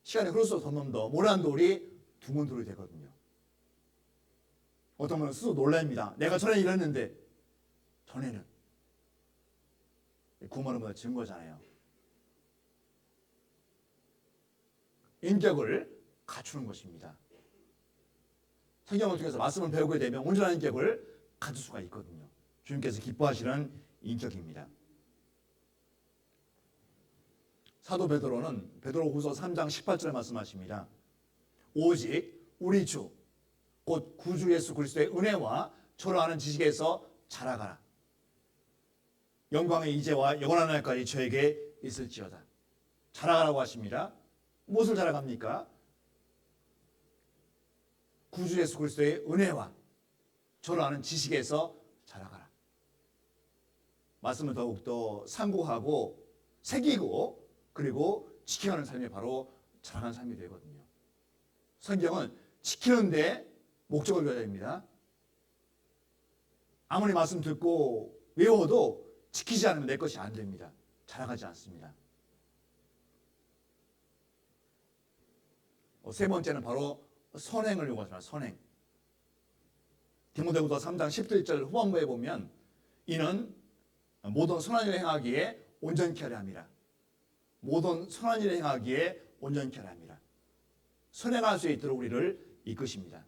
시간이 흐를수록 점점 더 모난 돌이 둥근 돌이 되거든요. 어떤 분은 스스로 놀랍니다. 내가 전에 이랬는데 전에는 구원하는 것의 증거잖아요. 인격을 갖추는 것입니다. 성경을 통해서 말씀을 배우게 되면 온전한 인격을 갖출 수가 있거든요. 주님께서 기뻐하시는 인격입니다. 사도 베드로는 베드로후서 3장 18절에 말씀하십니다. 오직 우리 주 곧 구주 예수 그리스도의 은혜와 저로 아는 지식에서 자라가라. 영광의 이제와 영원한 날까지 저에게 있을지어다. 자라가라고 하십니다. 무엇을 자라갑니까? 구주 예수 그리스도의 은혜와 저로 아는 지식에서 자라가라. 말씀을 더욱더 상고하고 새기고 그리고 지켜가는 삶이 바로 자라가는 삶이 되거든요. 성경은 지키는데 목적을 둬야 됩니다. 아무리 말씀 듣고 외워도 지키지 않으면 내 것이 안 됩니다. 자라가지 않습니다. 세 번째는 바로 선행을 요구하잖아요. 선행. 디모데후서 3장 17절 후반부에 보면 이는 모든 선한 일을 행하기에 온전케 하려 함이라. 모든 선한 일을 행하기에 온전케 하려 함이라. 선행할 수 있도록 우리를 이끄십니다.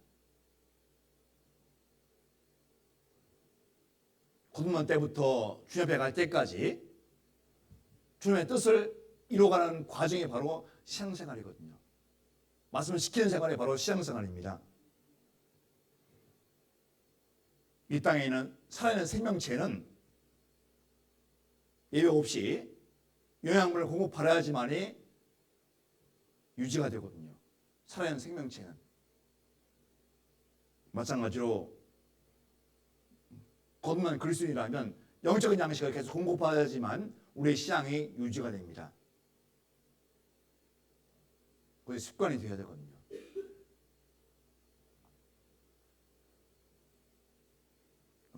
거듭난 때부터 주님 앞에 갈 때까지 주님의 뜻을 이루어가는 과정이 바로 신앙생활이거든요. 말씀을 지키는 생활이 바로 신앙생활입니다. 이 땅에 있는 살아있는 생명체는 예외 없이 영양분을 공급받아야지만이 유지가 되거든요. 살아있는 생명체는. 마찬가지로 거듭난 그리스도인이라면 영적인 양식을 계속 공급받아야지만 우리의 신앙이 유지가 됩니다. 그게 습관이 되어야 되거든요.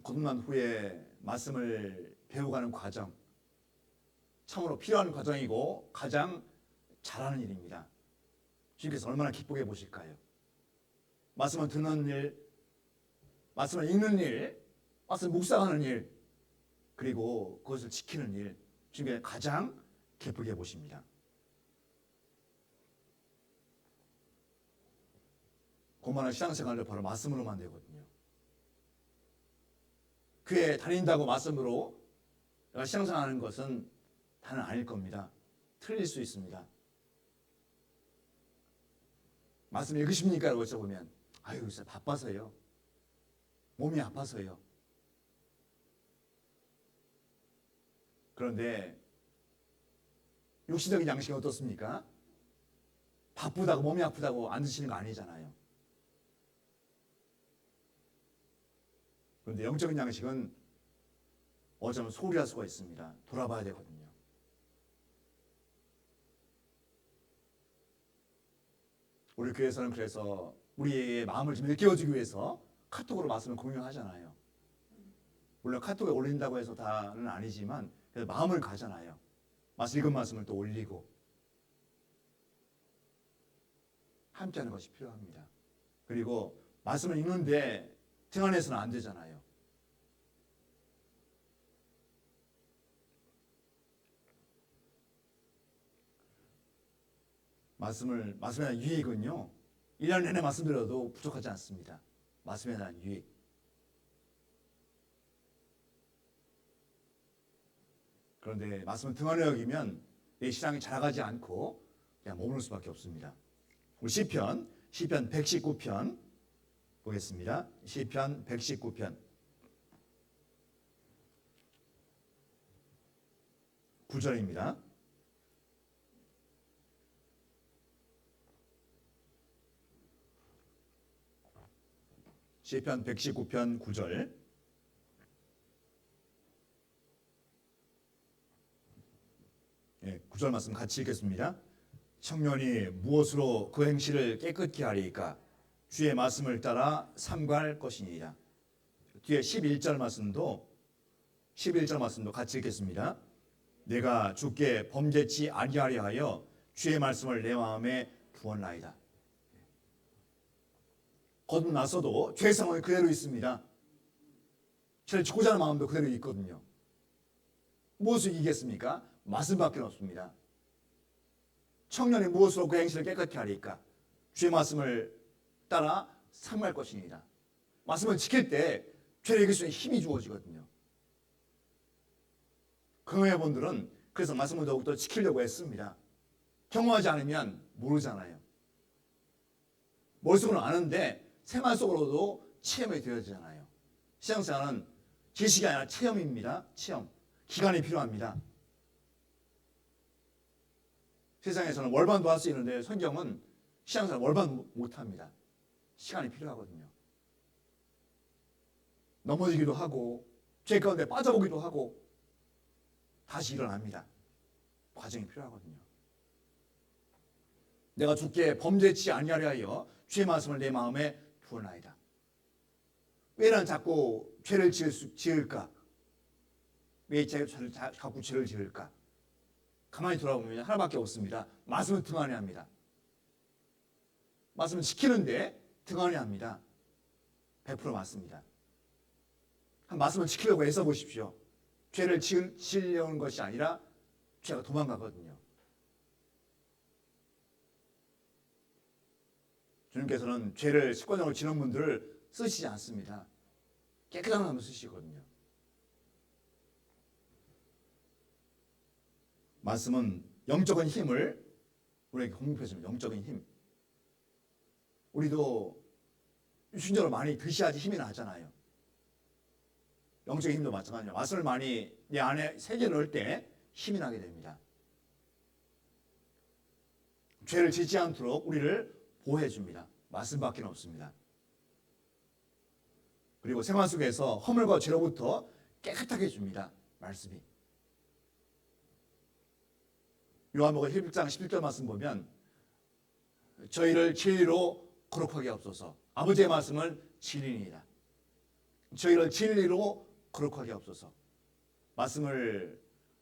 거듭난 후에 말씀을 배워가는 과정, 참으로 필요한 과정이고 가장 잘하는 일입니다. 주님께서 얼마나 기쁘게 보실까요? 말씀을 듣는 일, 말씀을 읽는 일, 말씀을 묵상하는 일, 그리고 그것을 지키는 일, 주님께서 가장 기쁘게 보십니다. 고만한 신앙생활을 바로 말씀으로만 되거든요. 교회 다닌다고 말씀으로 내가 신앙생활하는 것은 다는 아닐 겁니다. 틀릴 수 있습니다. 말씀 읽으십니까? 라고 여쭤보면 아유, 진짜 바빠서요. 몸이 아파서요. 그런데 육신적인 양식이 어떻습니까? 바쁘다고 몸이 아프다고 안 드시는 거 아니잖아요. 그런데 영적인 양식은 어쩌면 소홀히 할 수가 있습니다. 돌아봐야 되거든요. 우리 교회에서는 그래서 우리의 마음을 좀 일깨워주기 위해서 카톡으로 말씀을 공유하잖아요. 물론 카톡에 올린다고 해서 다는 아니지만 그래서 마음을 가잖아요. 읽은 말씀을 또 올리고. 함께하는 것이 필요합니다. 그리고 말씀을 읽는데 등한해서는 안 되잖아요. 말씀에 대한 유익은요, 1년 내내 말씀드려도 부족하지 않습니다. 말씀에 대한 유익. 그런데 말씀을 등한히 여기면 내 신앙이 자라가지 않고 그냥 머무를 수밖에 없습니다. 우리 시편 119편 보겠습니다. 시편 119편 9절입니다. 시편 119편 9절. 예, 9절 말씀 같이 읽겠습니다. 청년이 무엇으로 그 행실을 깨끗게 하리이까? 주의 말씀을 따라 삼갈 것이니라. 뒤에 11절 말씀도 같이 읽겠습니다. 내가 주께 범죄치 아니하려 하여 주의 말씀을 내 마음에 두었나이다. 거듭났어도 죄성은 그대로 있습니다. 죄를 짓고자 하는 마음도 그대로 있거든요. 무엇을 이기겠습니까? 말씀밖에 없습니다. 청년이 무엇으로 그 행실을 깨끗게 하리까? 주의 말씀을 따라 삼갈 것이니라. 말씀을 지킬 때 죄를 이길 수 있는 힘이 주어지거든요. 경험해본들은 그래서 말씀을 더욱더 지키려고 했습니다. 경험하지 않으면 모르잖아요. 머릿속으로는 아는데 생활 속으로도 체험이 되어지잖아요. 신앙생활은 지식이 아니라 체험입니다. 체험. 기간이 필요합니다. 세상에서는 월반도 할 수 있는데 성경은 신앙생활 월반 못합니다. 시간이 필요하거든요. 넘어지기도 하고 죄 가운데 빠져보기도 하고 다시 일어납니다. 과정이 필요하거든요. 내가 주께 범죄치 아니하려 하여 주의 말씀을 내 마음에 두었나이다. 왜 난 자꾸 죄를 지을까? 왜 자꾸 죄를 지을까? 가만히 돌아보면 하나밖에 없습니다. 말씀을 등한히 합니다. 말씀을 지키는데 등한히 합니다. 100% 맞습니다. 한 말씀을 지키려고 애써 보십시오. 죄를 지으려는 것이 아니라 죄가 도망가거든요. 주님께서는 죄를 습관적으로 지는 분들을 쓰시지 않습니다. 깨끗한 사람을 쓰시거든요. 말씀은 영적인 힘을 우리에게 공급해줍니다. 영적인 힘. 우리도 유신적으로 많이 드셔야지 힘이 나잖아요. 영적인 힘도 마찬가지예요. 말씀을 많이 내 안에 새겨 넣을 때 힘이 나게 됩니다. 죄를 짓지 않도록 우리를 보호해 줍니다. 말씀밖에 없습니다. 그리고 생활 속에서 허물과 죄로부터 깨끗하게 해줍니다. 말씀이. 요한복음 11장 11절 말씀 보면 저희를 진리로 거룩하게 하옵소서. 아버지의 말씀은 진리니이다. 저희를 진리로 거룩하게 하옵소서. 말씀을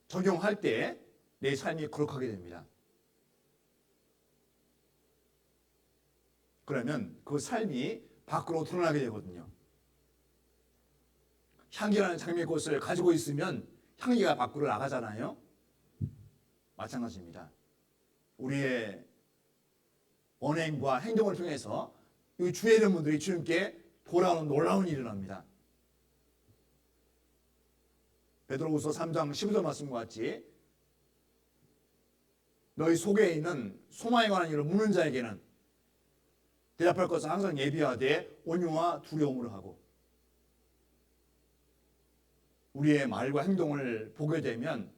적용할 때 내 삶이 거룩하게 됩니다. 그러면 그 삶이 밖으로 드러나게 되거든요. 향기라는 장미꽃을 가지고 있으면 향기가 밖으로 나가잖아요. 마찬가지입니다. 우리의 언행과 행동을 통해서 이 주의 이름 분들이 주님께 돌아오는 놀라운 일이 일어납니다. 베드로후서 3장 15절 말씀과 같이 너희 속에 있는 소망에 관한 일을 묻는 자에게는 대답할 것을 항상 예비하되 온유와 두려움으로 하고 우리의 말과 행동을 보게 되면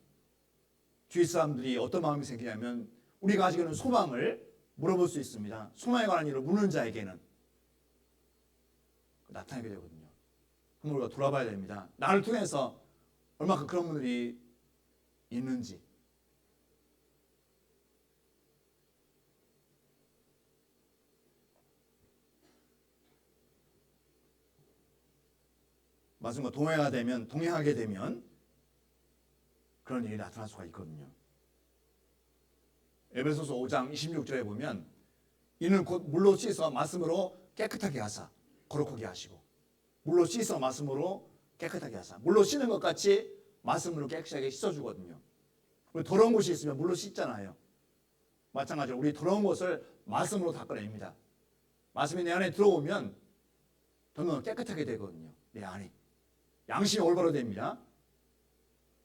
주위 사람들이 어떤 마음이 생기냐면 우리가 가지고 있는 소망을 물어볼 수 있습니다. 소망에 관한 일을 묻는 자에게는 나타나게 되거든요. 한번 우리가 돌아봐야 됩니다. 나를 통해서 얼마큼 그런 분들이 있는지. 말씀과 동행하게 되면 그런 일이 나타날 수가 있거든요. 에베소서 5장 26절에 보면 이는 곧 물로 씻어 말씀으로 깨끗하게 하사 거룩하게 하시고, 물로 씻어 말씀으로 깨끗하게 하사. 물로 씻는 것 같이 말씀으로 깨끗하게 씻어주거든요. 우리 더러운 곳이 있으면 물로 씻잖아요. 마찬가지로 우리 더러운 것을 말씀으로 닦아냅니다. 말씀이 내 안에 들어오면 더는 깨끗하게 되거든요. 내 안이 양심이 올바로 됩니다.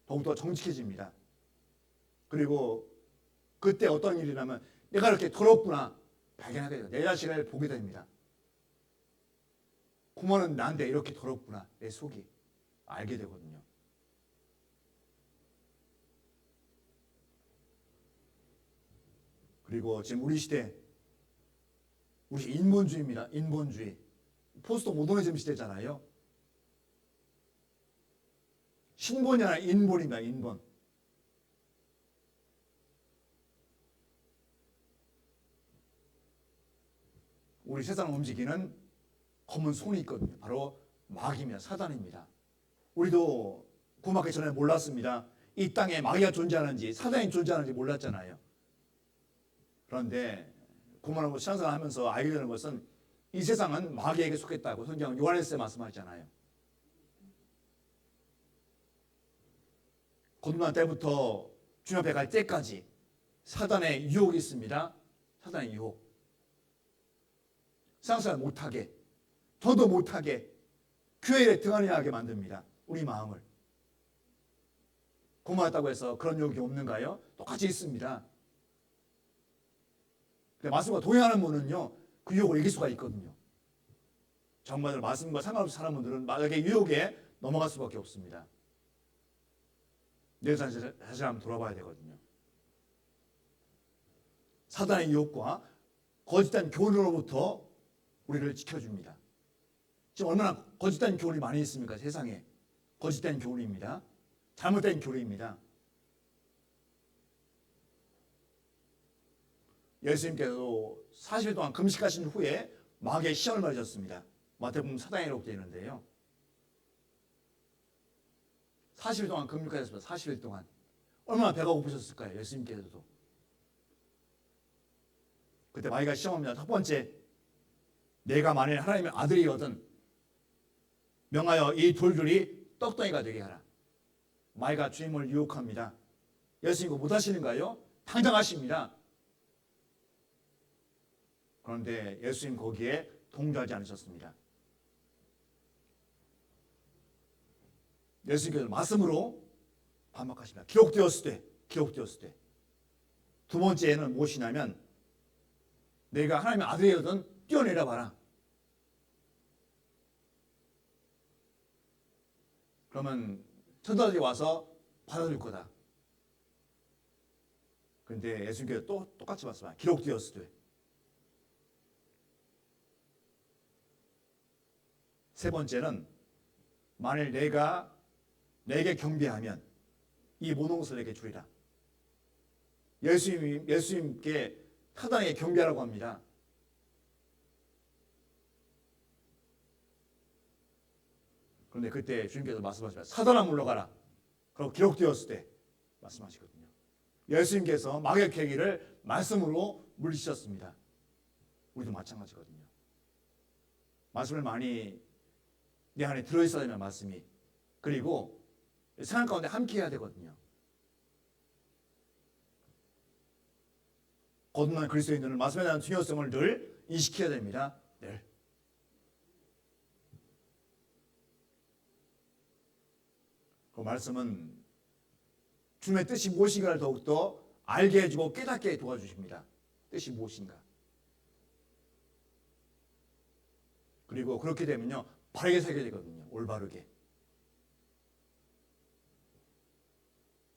더욱더 정직해집니다. 그리고 그때 어떤 일이 나면 내가 이렇게 더럽구나 발견하게 돼요. 내 자신을 보게 됩니다. 구멍은 난데 이렇게 더럽구나, 내 속이 알게 되거든요. 그리고 지금 우리 시대, 우리 인본주의입니다. 인본주의. 포스트 모더니즘 시대잖아요. 신본이 아니라 인본입니다. 인본. 우리 세상을 움직이는 검은 손이 있거든요. 바로 마귀입니다. 사단입니다. 우리도 구원받기 전에 몰랐습니다. 이 땅에 마귀가 존재하는지 사단이 존재하는지 몰랐잖아요. 그런데 구원하고 신앙생활 하면서 알게 되는 것은 이 세상은 마귀에게 속했다고 성경 요한일서에 말씀하잖아요. 거듭난 때부터 주님 앞에 갈 때까지 사단의 유혹이 있습니다. 사단의 유혹. 신앙생활 못하게, 저도 못하게, 교회에 등한히 하게 만듭니다. 우리 마음을. 구원받았다고 해서 그런 유혹이 없는가요? 똑같이 있습니다. 말씀과 동행하는 분은요, 그 유혹을 이길 수가 있거든요. 정말 말씀과 상관없이 사는 분들은 마귀의 유혹에 넘어갈 수밖에 없습니다. 내 자신 한번 돌아봐야 되거든요. 사단의 유혹과 거짓된 교훈으로부터 우리를 지켜줍니다. 지금 얼마나 거짓된 교훈이 많이 있습니까? 세상에. 거짓된 교훈입니다. 잘못된 교리입니다. 예수님께서 40일 동안 금식하신 후에 마귀의 시험을 맞으셨습니다. 마태복음 4장에 기록되어 있는데요. 40일 동안 금식하셨습니다. 40일 동안. 얼마나 배가 고프셨을까요? 예수님께서도. 그때 마귀가 시험합니다. 첫 번째, 내가 만일 하나님의 아들이거든 명하여 이 돌들이 떡덩이가 되게 하라. 마귀가 주님을 유혹합니다. 예수님 이거 못하시는가요? 당장 하십니다. 그런데 예수님 거기에 동조하지 않으셨습니다. 예수님께서 말씀으로 반박하십니다. 기록되었을 때. 두 번째는 무엇이냐면 내가 하나님의 아들이거든 뛰어내려 봐라. 그러면 천사들이 와서 받아줄 거다. 그런데 예수님께서 또 똑같이 말씀하십니다. 기록되었을 때. 세 번째는 만일 내가 내게 경배하면 이 모든 것을 내게 주리라. 예수님께 사단에게 경배하라고 합니다. 그런데 그때 주님께서 말씀하십니다. 사단아 물러가라. 그리고 기록되었을 때 말씀하시거든요. 예수님께서 마귀의 계기를 말씀으로 물리치셨습니다. 우리도 마찬가지거든요. 말씀을 많이 내 안에 들어있어야 되는 말씀이. 그리고 생활 가운데 함께 해야 되거든요. 거듭난 그리스도인들은 말씀에 대한 중요성을 늘 인식해야 됩니다. 늘. 그 말씀은 주님의 뜻이 무엇인가를 더욱더 알게 해주고 깨닫게 도와주십니다. 뜻이 무엇인가. 그리고 그렇게 되면요 바르게 살게 되거든요. 올바르게.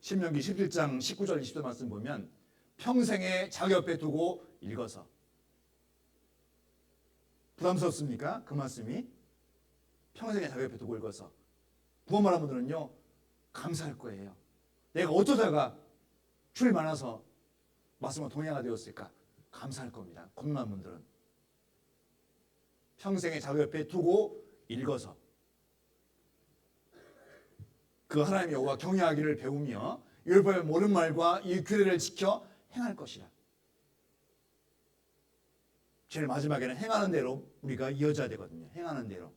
신명기 17장 19절 20절 말씀 보면 평생에 자기 옆에 두고 읽어서. 부담스럽습니까? 그 말씀이? 평생에 자기 옆에 두고 읽어서. 구원받은 분들은요 감사할 거예요. 내가 어쩌다가 주를 만나서 말씀과 동행하게 되었을까? 감사할 겁니다. 거듭난 분들은. 평생에 자기 옆에 두고 읽어서 그 하나님의 여호와 경외하기를 배우며 율법의 모든 말과 이 규례를 지켜 행할 것이라. 제일 마지막에는 행하는 대로 우리가 이어져야 되거든요. 행하는 대로.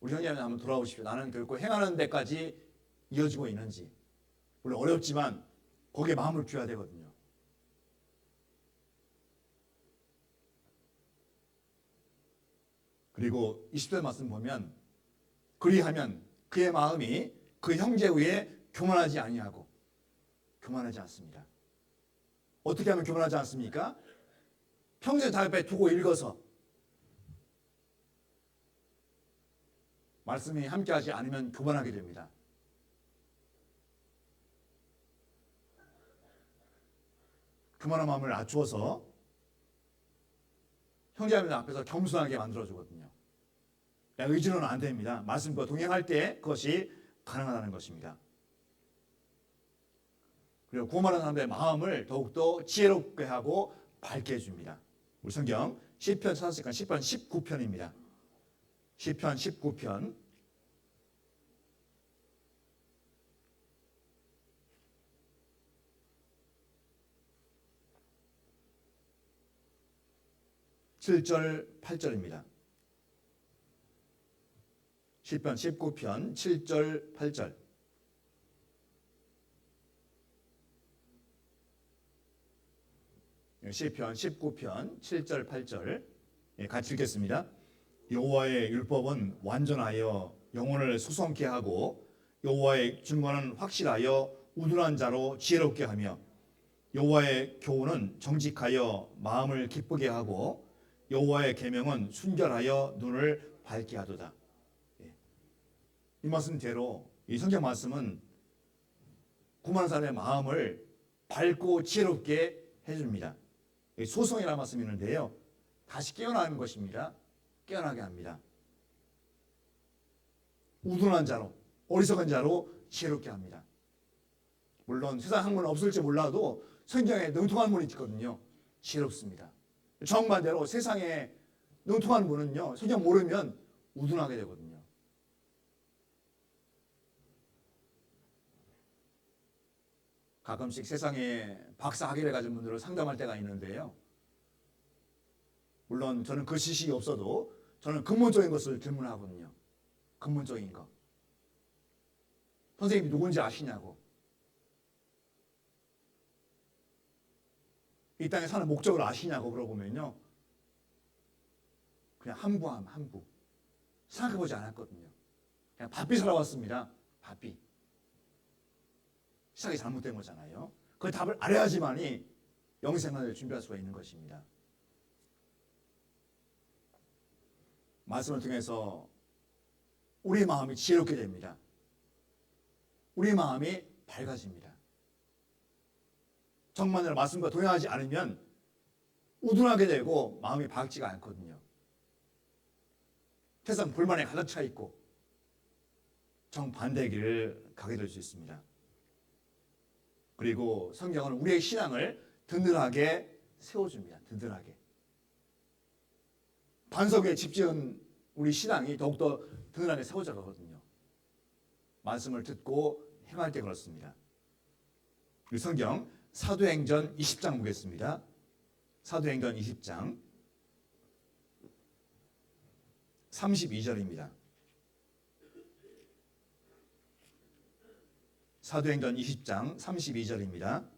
우리 형제님 한번 돌아오십시오. 나는 결코 행하는 데까지 이어지고 있는지. 물론 어렵지만 거기에 마음을 줘야 되거든요. 그리고 20절 말씀 보면 그리하면 그의 마음이 그 형제 위에 교만하지 아니하고 교만하지 않습니다. 어떻게 하면 교만하지 않습니까? 평생 다 옆에 두고 읽어서 말씀이 함께하지 않으면 교만하게 됩니다. 교만한 마음을 낮추어서 형제자매들 앞에서 겸손하게 만들어주거든요. 의지로는 안 됩니다. 말씀과 동행할 때 그것이 가능하다는 것입니다. 그리고 고만한 사람들의 마음을 더욱더 지혜롭게 하고 밝게 해줍니다. 우리 성경 시편 찾았으니까 시편 19편입니다. 시편 19편 7절 8절입니다. 시편 19편 7절 8절. 시편 19편 7절 8절 같이 읽겠습니다. 여호와의 율법은 완전하여 영혼을 수성케 하고 여호와의 증거는 확실하여 우둔한 자로 지혜롭게 하며 여호와의 교훈은 정직하여 마음을 기쁘게 하고 여호와의 계명은 순결하여 눈을 밝게 하도다. 이 말씀대로 이 성경 말씀은 구만한 사람의 마음을 밝고 지혜롭게 해줍니다. 소성이라는 말씀이 있는데요. 다시 깨어나는 것입니다. 깨어나게 합니다. 우둔한 자로, 어리석은 자로 지혜롭게 합니다. 물론 세상 학문은 없을지 몰라도 성경에 능통한 분이 있거든요. 지혜롭습니다. 정반대로 세상에 능통한 분은요, 성경 모르면 우둔하게 되거든요. 가끔씩 세상에 박사 학위를 가진 분들을 상담할 때가 있는데요. 물론 저는 그 지식이 없어도 저는 근본적인 것을 질문하거든요. 근본적인 거. 선생님이 누군지 아시냐고. 이 땅에 사는 목적을 아시냐고 물어보면요. 그냥 함부함, 함부. 생각해보지 않았거든요. 그냥 바삐 살아왔습니다. 바삐. 시작이 잘못된 거잖아요. 그 답을 알아야지만이 영생을 준비할 수가 있는 것입니다. 말씀을 통해서 우리 마음이 지혜롭게 됩니다. 우리 마음이 밝아집니다. 정말로 말씀과 동행하지 않으면 우둔하게 되고 마음이 밝지가 않거든요. 세상 불만에 가득 차 있고 정반대의 길을 가게 될 수 있습니다. 그리고 성경은 우리의 신앙을 든든하게 세워줍니다. 든든하게. 반석 위에 집 지은 우리 신앙이 더욱더 든든하게 세워져 가거든요. 말씀을 듣고 행할 때 그렇습니다. 우리 성경 사도행전 20장 보겠습니다. 사도행전 20장 32절입니다. 사도행전 20장 32절입니다.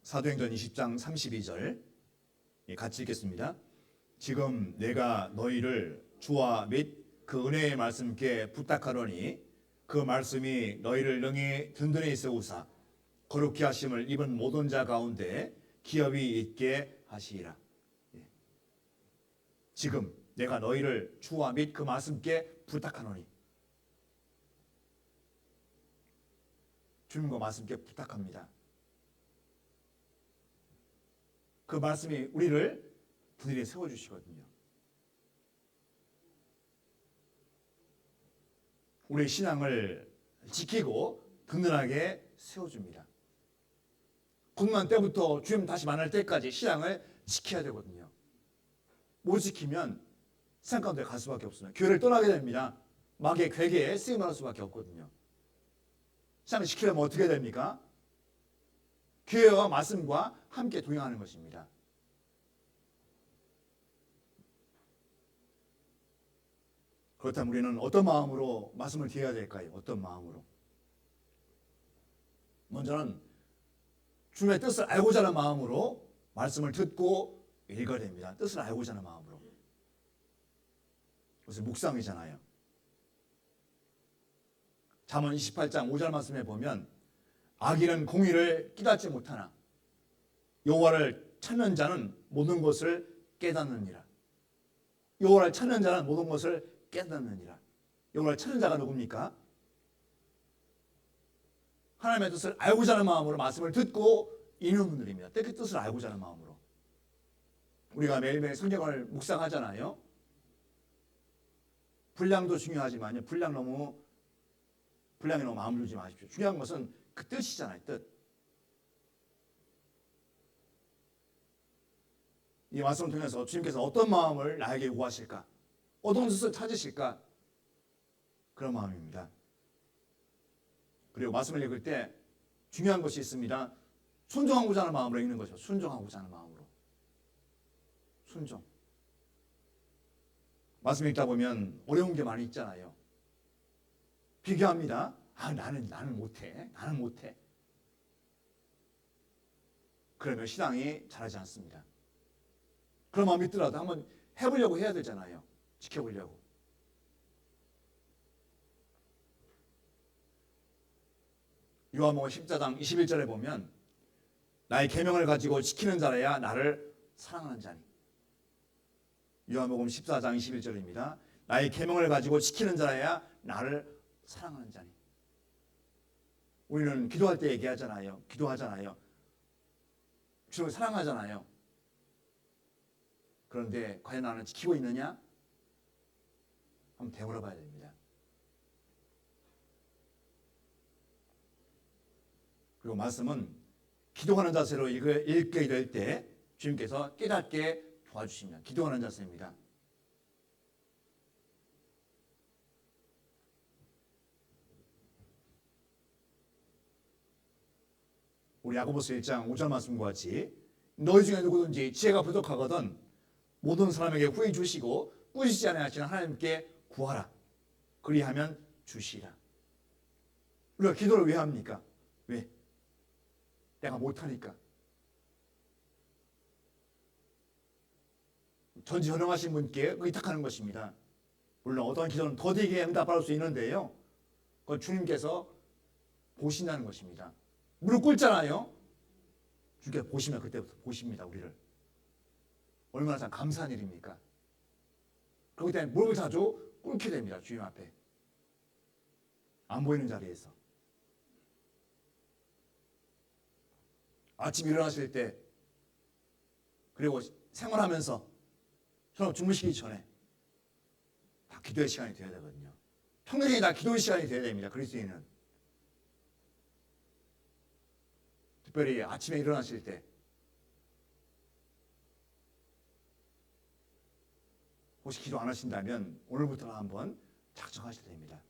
사도행전 20장 32절 같이 읽겠습니다. 지금 내가 너희를 주와 및 그 은혜의 말씀께 부탁하노니 그 말씀이 너희를 능히 든든히 세우사 거룩히 하심을 입은 모든 자 가운데 기업이 있게 하시리라. 지금 내가 너희를 주와 및 그 말씀께 부탁하노니 주님과 말씀께 부탁합니다. 그 말씀이 우리를 든든히 세워주시거든요. 우리의 신앙을 지키고 든든하게 세워줍니다. 군만 때부터 주님 다시 만날 때까지 신앙을 지켜야 되거든요. 못 지키면 세상 가운데 갈 수밖에 없습니다. 교회를 떠나게 됩니다. 마귀의 괴계에 쓰임할 수밖에 없거든요. 신앙시키려면 어떻게 됩니까? 교회와 말씀과 함께 동행하는 것입니다. 그렇다면 우리는 어떤 마음으로 말씀을 드려야 될까요? 어떤 마음으로? 먼저는 주님의 뜻을 알고자 하는 마음으로 말씀을 듣고 읽어야 됩니다. 뜻을 알고자 하는 마음으로. 그래서 묵상이잖아요. 잠언 28장 5절 말씀에 보면 악인은 공의를 깨닫지 못하나 여호와를 찾는 자는 모든 것을 깨닫느니라. 여호와를 찾는 자는 모든 것을 깨닫느니라. 여호와를 찾는 자가 누굽니까? 하나님의 뜻을 알고자 하는 마음으로 말씀을 듣고 읽는 분들입니다. 그 뜻을 알고자 하는 마음으로. 우리가 매일매일 성경을 묵상하잖아요. 분량도 중요하지만요. 분량에 너무 마음을 두지 마십시오. 중요한 것은 그 뜻이잖아요. 뜻. 이 말씀을 통해서 주님께서 어떤 마음을 나에게 요구하실까? 어떤 뜻을 찾으실까? 그런 마음입니다. 그리고 말씀을 읽을 때 중요한 것이 있습니다. 순종하고자 하는 마음으로 읽는 것이죠. 순종하고자 하는 마음으로. 순종. 말씀 읽다 보면 어려운 게 많이 있잖아요. 비교합니다. 나는 못해. 나는 못해. 그러면 신앙이 자라지 않습니다. 그런 마음이 있더라도 한번 해보려고 해야 되잖아요. 지켜보려고. 요한복음 14장 21절에 보면 나의 계명을 가지고 지키는 자라야 나를 사랑하는 자니. 요한복음 14장 21절입니다. 나의 계명을 가지고 지키는 자라야 나를 사랑하는 자니. 우리는 기도할 때 얘기하잖아요. 기도하잖아요. 주님을 사랑하잖아요. 그런데 과연 나는 지키고 있느냐? 한번 되물어 봐야 됩니다. 그리고 말씀은 기도하는 자세로 읽게 될 때 주님께서 깨닫게 도와주십니다. 기도하는 자세입니다. 우리 야고보서 1장 5절 말씀과 같이 너희 중에 누구든지 지혜가 부족하거든 모든 사람에게 후히 주시고 꾸짖지 아니하시는 하나님께 구하라. 그리하면 주시라. 우리가 기도를 왜 합니까? 왜? 내가 못하니까. 전지전능하신 분께 의탁하는 것입니다. 물론 어떤 기도는 더디게 응답할 수 있는데요. 그건 주님께서 보신다는 것입니다. 무릎 꿇잖아요. 주님께서 보시면 그때부터 보십니다. 우리를. 얼마나 참 감사한 일입니까? 그렇기 때문에 무릎을 자주 꿇게 됩니다. 주님 앞에. 안 보이는 자리에서. 아침 일어나실 때 그리고 생활하면서 저는 주무시기 전에 다 기도의 시간이 되어야 되거든요. 평생이 다 기도의 시간이 되어야 됩니다. 그리스도인은. 특별히 아침에 일어나실 때 혹시 기도 안 하신다면 오늘부터 한번 작정하셔야 됩니다.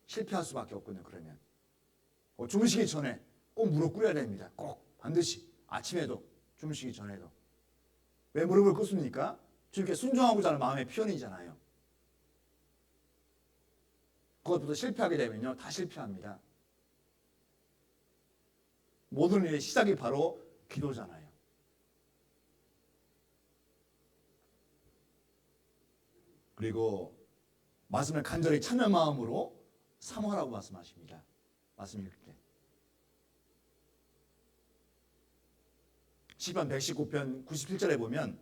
실패할 수밖에 없거든요. 그러면 주무시기 전에 꼭 무릎 꿇어야 됩니다. 꼭 반드시 아침에도 주무시기 전에도. 왜 무릎을 꿇습니까? 주님께 순종하고자 하는 마음의 표현이잖아요. 그것부터 실패하게 되면요 다 실패합니다. 모든 일의 시작이 바로 기도잖아요. 그리고 말씀을 간절히 찾는 마음으로 사모하라고 말씀하십니다. 말씀 읽을 때. 시편 119편 97절에 보면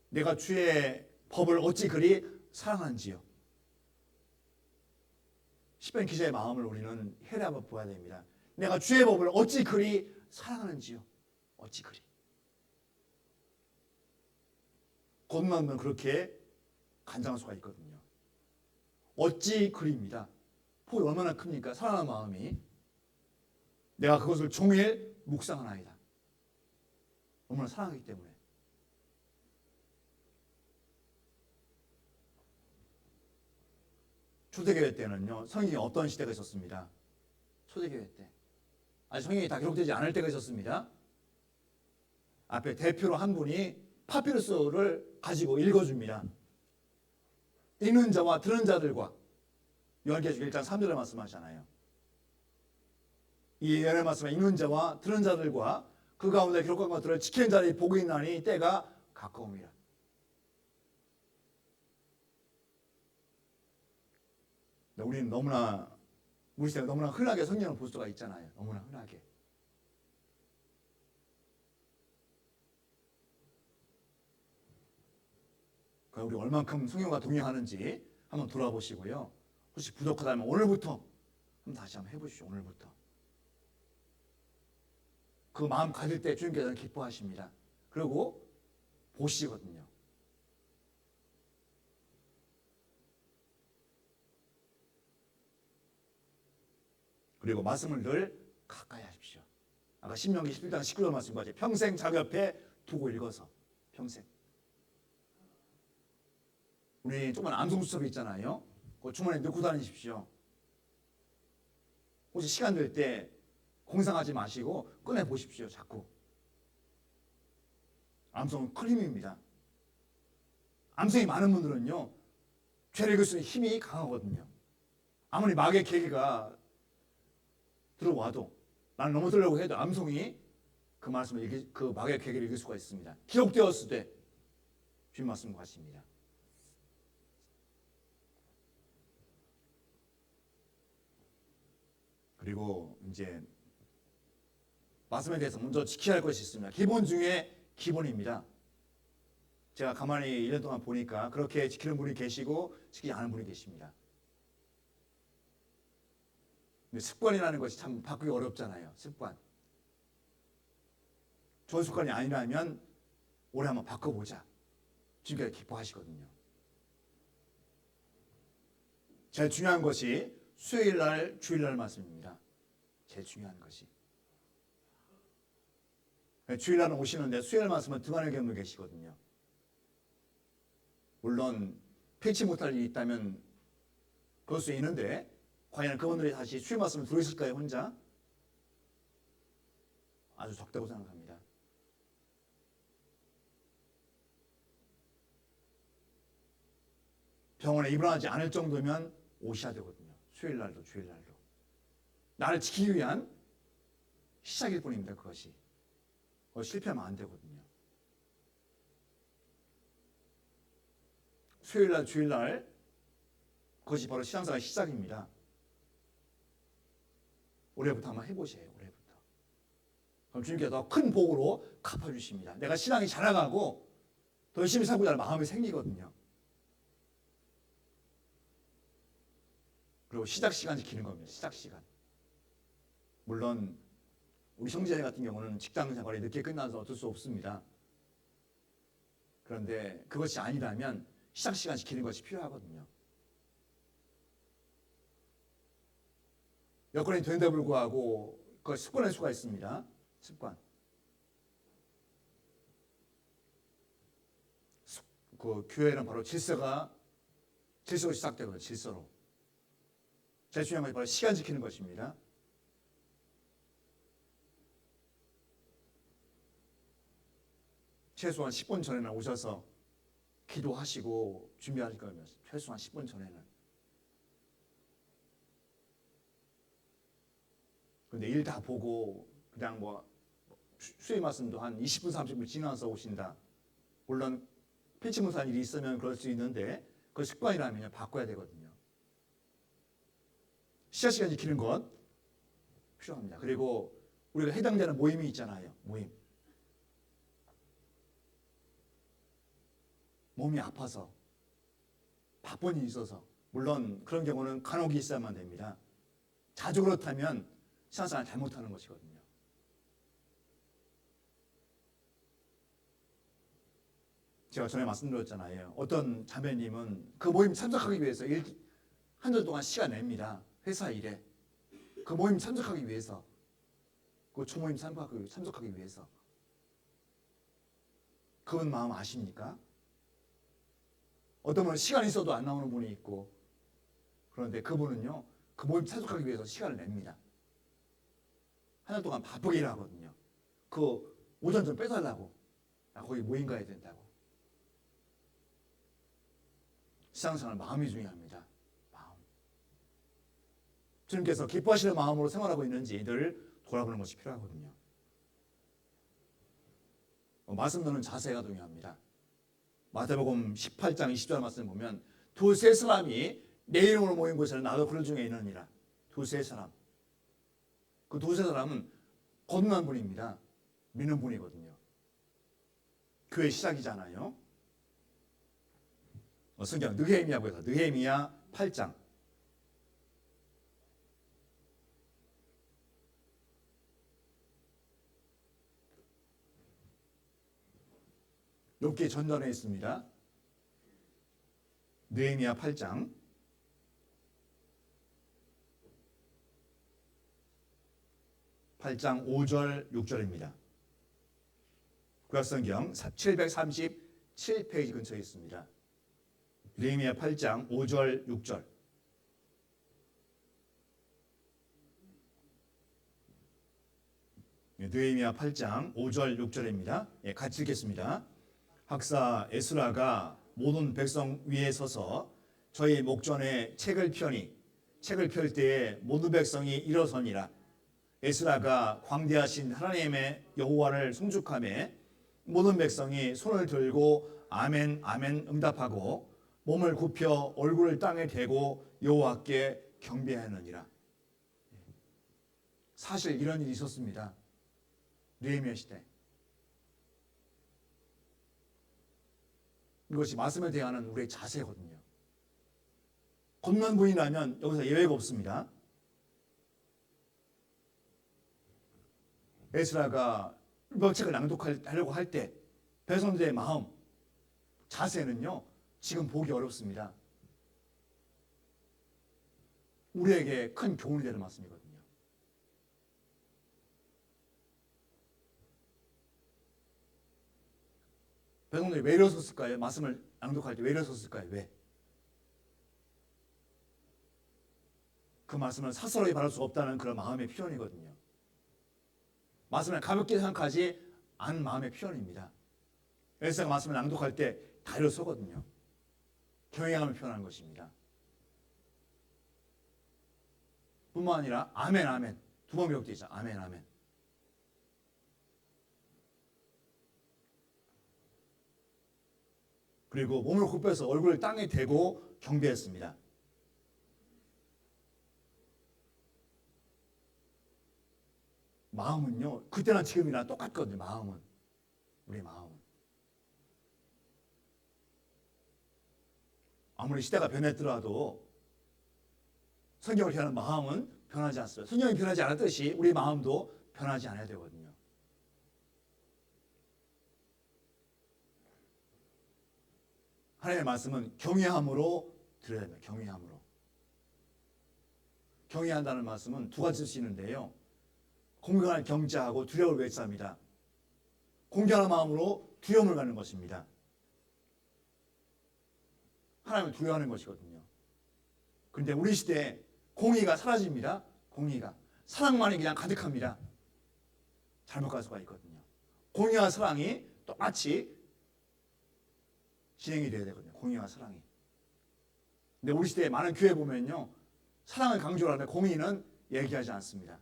내가 주의 법을 어찌 그리 사랑하는지요. 시편 기자의 마음을 우리는 헤아려 한번 보아야 됩니다. 내가 주의 법을 어찌 그리 사랑하는지요. 어찌 그리. 겉만면 그렇게 간장할 수가 있거든요. 어찌 그리입니다. 폭이 얼마나 큽니까? 사랑하는 마음이. 내가 그것을 종일 묵상하나이다. 얼마나 사랑하기 때문에. 초대교회 때는요, 성경이 어떤 시대가 있었습니다. 초대교회 때. 아직 성경이 다 기록되지 않을 때가 있었습니다. 앞에 대표로 한 분이 파피루스를 가지고 읽어줍니다. 읽는 자와 들은 자들과 요한계시록 1장 3절에 말씀하잖아요. 이 예언의 말씀을 읽는 자와 들은 자들과 그 가운데 기록한 것들을 지키는 자들이 복이 있나니 때가 가까움이라. 우리는 너무나 우리 시대가 너무나 흔하게 성경을 볼 수가 있잖아요. 너무나 흔하게. 우리 얼만큼 성경과 동의하는지 한번 돌아보시고요. 혹시 부족하다면 오늘부터 다시 한번 해보시죠. 오늘부터. 그 마음 가질 때 주님께서는 기뻐하십니다. 그리고 보시거든요. 그리고 말씀을 늘 가까이 하십시오. 아까 신명기 11장 19절 말씀과 같이 평생 자기 옆에 두고 읽어서 평생. 우리 조그만 암송수첩이 있잖아요. 그 주머니에 넣고 다니십시오. 혹시 시간 될 때 공상하지 마시고 꺼내 보십시오. 자꾸. 암송은 큰 힘입니다. 암송이 많은 분들은요, 죄를 읽을 수 있는 힘이 강하거든요. 아무리 마귀의 계기가 들어와도 나는 넘어뜨려고 해도 암송이 그 말씀을 그 마귀의 계기를 읽을 수가 있습니다. 기록되었을 때 주님 말씀과 같습니다. 그리고 이제 말씀에 대해서 먼저 지켜야 할 것이 있습니다. 기본 중에 기본입니다. 제가 가만히 1년 동안 보니까 그렇게 지키는 분이 계시고 지키지 않은 분이 계십니다. 근데 습관이라는 것이 참 바꾸기 어렵잖아요. 습관. 좋은 습관이 아니라면 올해 한번 바꿔보자. 주님께서 기뻐하시거든요. 제일 중요한 것이 수요일날, 주일날 말씀입니다. 제일 중요한 것이. 주일날은 오시는데 수요일 말씀은 등한의 경우 계시거든요. 물론 피치 못할 일이 있다면 그럴 수 있는데 과연 그분들이 다시 수요 말씀을 들으실까요? 혼자? 아주 적다고 생각합니다. 병원에 입원하지 않을 정도면 오셔야 되거든요. 수요일날도 주일날도. 나를 지키기 위한 시작일 뿐입니다. 그것이. 실패하면 안 되거든요. 수요일날 주일날 그것이 바로 신앙생활 시작입니다. 올해부터 한번 해보세요. 올해부터. 그럼 주님께서 더 큰 복으로 갚아주십니다. 내가 신앙이 자라가고 더 열심히 살고자 하는 마음이 생기거든요. 그리고 시작 시간 지키는 겁니다. 시작 시간. 물론 우리 형제 같은 경우는 직장 생활이 늦게 끝나서 어쩔 수 없습니다. 그런데 그것이 아니라면 시작 시간 지키는 것이 필요하거든요. 여건이 되는데 불구하고 그걸 습관할 수가 있습니다. 습관. 그 교회는 바로 질서로 시작되거든요. 질서로. 제일 중요한 것이 바로 시간 지키는 것입니다. 최소한 10분 전에는 오셔서 기도하시고 준비하실 거면 최소한 10분 전에는. 근데 일 다 보고 그냥 뭐 수요 말씀도 한 20분 30분 지나서 오신다. 물론 필치무사한 일이 있으면 그럴 수 있는데 그 습관이라면 바꿔야 되거든요. 시간 지키는 것 필요합니다. 그리고 우리가 해당되는 모임이 있잖아요. 모임. 몸이 아파서 바쁜 일이 있어서 물론 그런 경우는 간혹이 있어야만 됩니다. 자주 그렇다면 신앙생활 잘못하는 것이거든요. 제가 전에 말씀드렸잖아요. 어떤 자매님은 그 모임 참석하기 위해서 한 달 동안 시간 냅니다. 회사 일에. 그 모임 참석하기 위해서. 그 초모임 참석하기 위해서. 그분 마음 아십니까? 어떤 분은 시간이 있어도 안 나오는 분이 있고 그런데 그분은요, 그 모임 참석하기 위해서 시간을 냅니다. 한 달 동안 바쁘게 일하거든요. 그 오전 좀 빼달라고. 나 거기 모임 가야 된다고. 신앙생활 마음이 중요합니다. 마음. 주님께서 기뻐하시는 마음으로 생활하고 있는지 늘 돌아보는 것이 필요하거든요. 말씀 듣는 자세가 중요합니다. 마태복음 18장 20절 말씀 보면 두세 사람이 내 이름으로 모인 곳에는 나도 그들 중에 있느니라. 두세 사람. 그 두세 사람은 거듭난 분입니다. 믿는 분이거든요. 교회 시작이잖아요. 성경 느헤미야고 해서 느헤미야 8장. 욥기 전전에 있습니다. 느헤미야 8장 5절 6절입니다. 구약성경 737페이지 근처에 있습니다. 느헤미야 8장 5절 6절. 느헤미야 8장 5절 6절입니다. 같이 읽겠습니다. 학사 에스라가 모든 백성 위에 서서 저희 목전에 책을 펴니 책을 펼 때에 모든 백성이 일어서니라. 에스라가 광대하신 하나님의 여호와를 송축하며 모든 백성이 손을 들고 아멘 아멘 응답하고 몸을 굽혀 얼굴을 땅에 대고 여호와께 경배하느니라. 사실 이런 일이 있었습니다. 느헤미야 시대. 이것이 말씀에 대한 우리의 자세거든요. 겉만 부인하면 여기서 예외가 없습니다. 에스라가 율법책을 낭독하려고 할 때 백성들의 마음, 자세는요, 지금 보기 어렵습니다. 우리에게 큰 교훈이 되는 말씀이거든요. 백성들이 왜 일어섰을까요? 말씀을 낭독할 때 왜 일어섰을까요? 왜? 그 말씀을 사스러이 바랄 수 없다는 그런 마음의 표현이거든요. 말씀을 가볍게 생각하지 않은 마음의 표현입니다. 에스라가 말씀을 낭독할 때 다 일어서거든요. 경외감을 표현하는 것입니다. 뿐만 아니라 아멘 아멘 두 번 기록되어 있죠. 아멘 아멘. 그리고 몸을 굽혀서 얼굴을 땅에 대고 경배했습니다. 마음은요, 그때나 지금이나 똑같거든요. 마음은, 우리 마음은. 아무리 시대가 변했더라도 성경을 향하는 마음은 변하지 않습니다. 성경이 변하지 않았듯이 우리 마음도 변하지 않아야 되거든요. 하나님의 말씀은 경외함으로 들어야 됩니다. 경외함으로. 경외한다는 말씀은 두 가지 쓸 있는데요. 공경할 경자하고 두려움을 외치합니다. 공경하는 마음으로 두려움을 갖는 것입니다. 하나님을 두려워하는 것이거든요. 그런데 우리 시대에 공의가 사라집니다. 공의가. 사랑만이 그냥 가득합니다. 잘못 갈 수가 있거든요. 공의와 사랑이 똑같이 진행이 돼야 되거든요. 공의와 사랑이. 근데 우리 시대에 많은 교회 보면요, 사랑을 강조를 하는데 공의는 얘기하지 않습니다.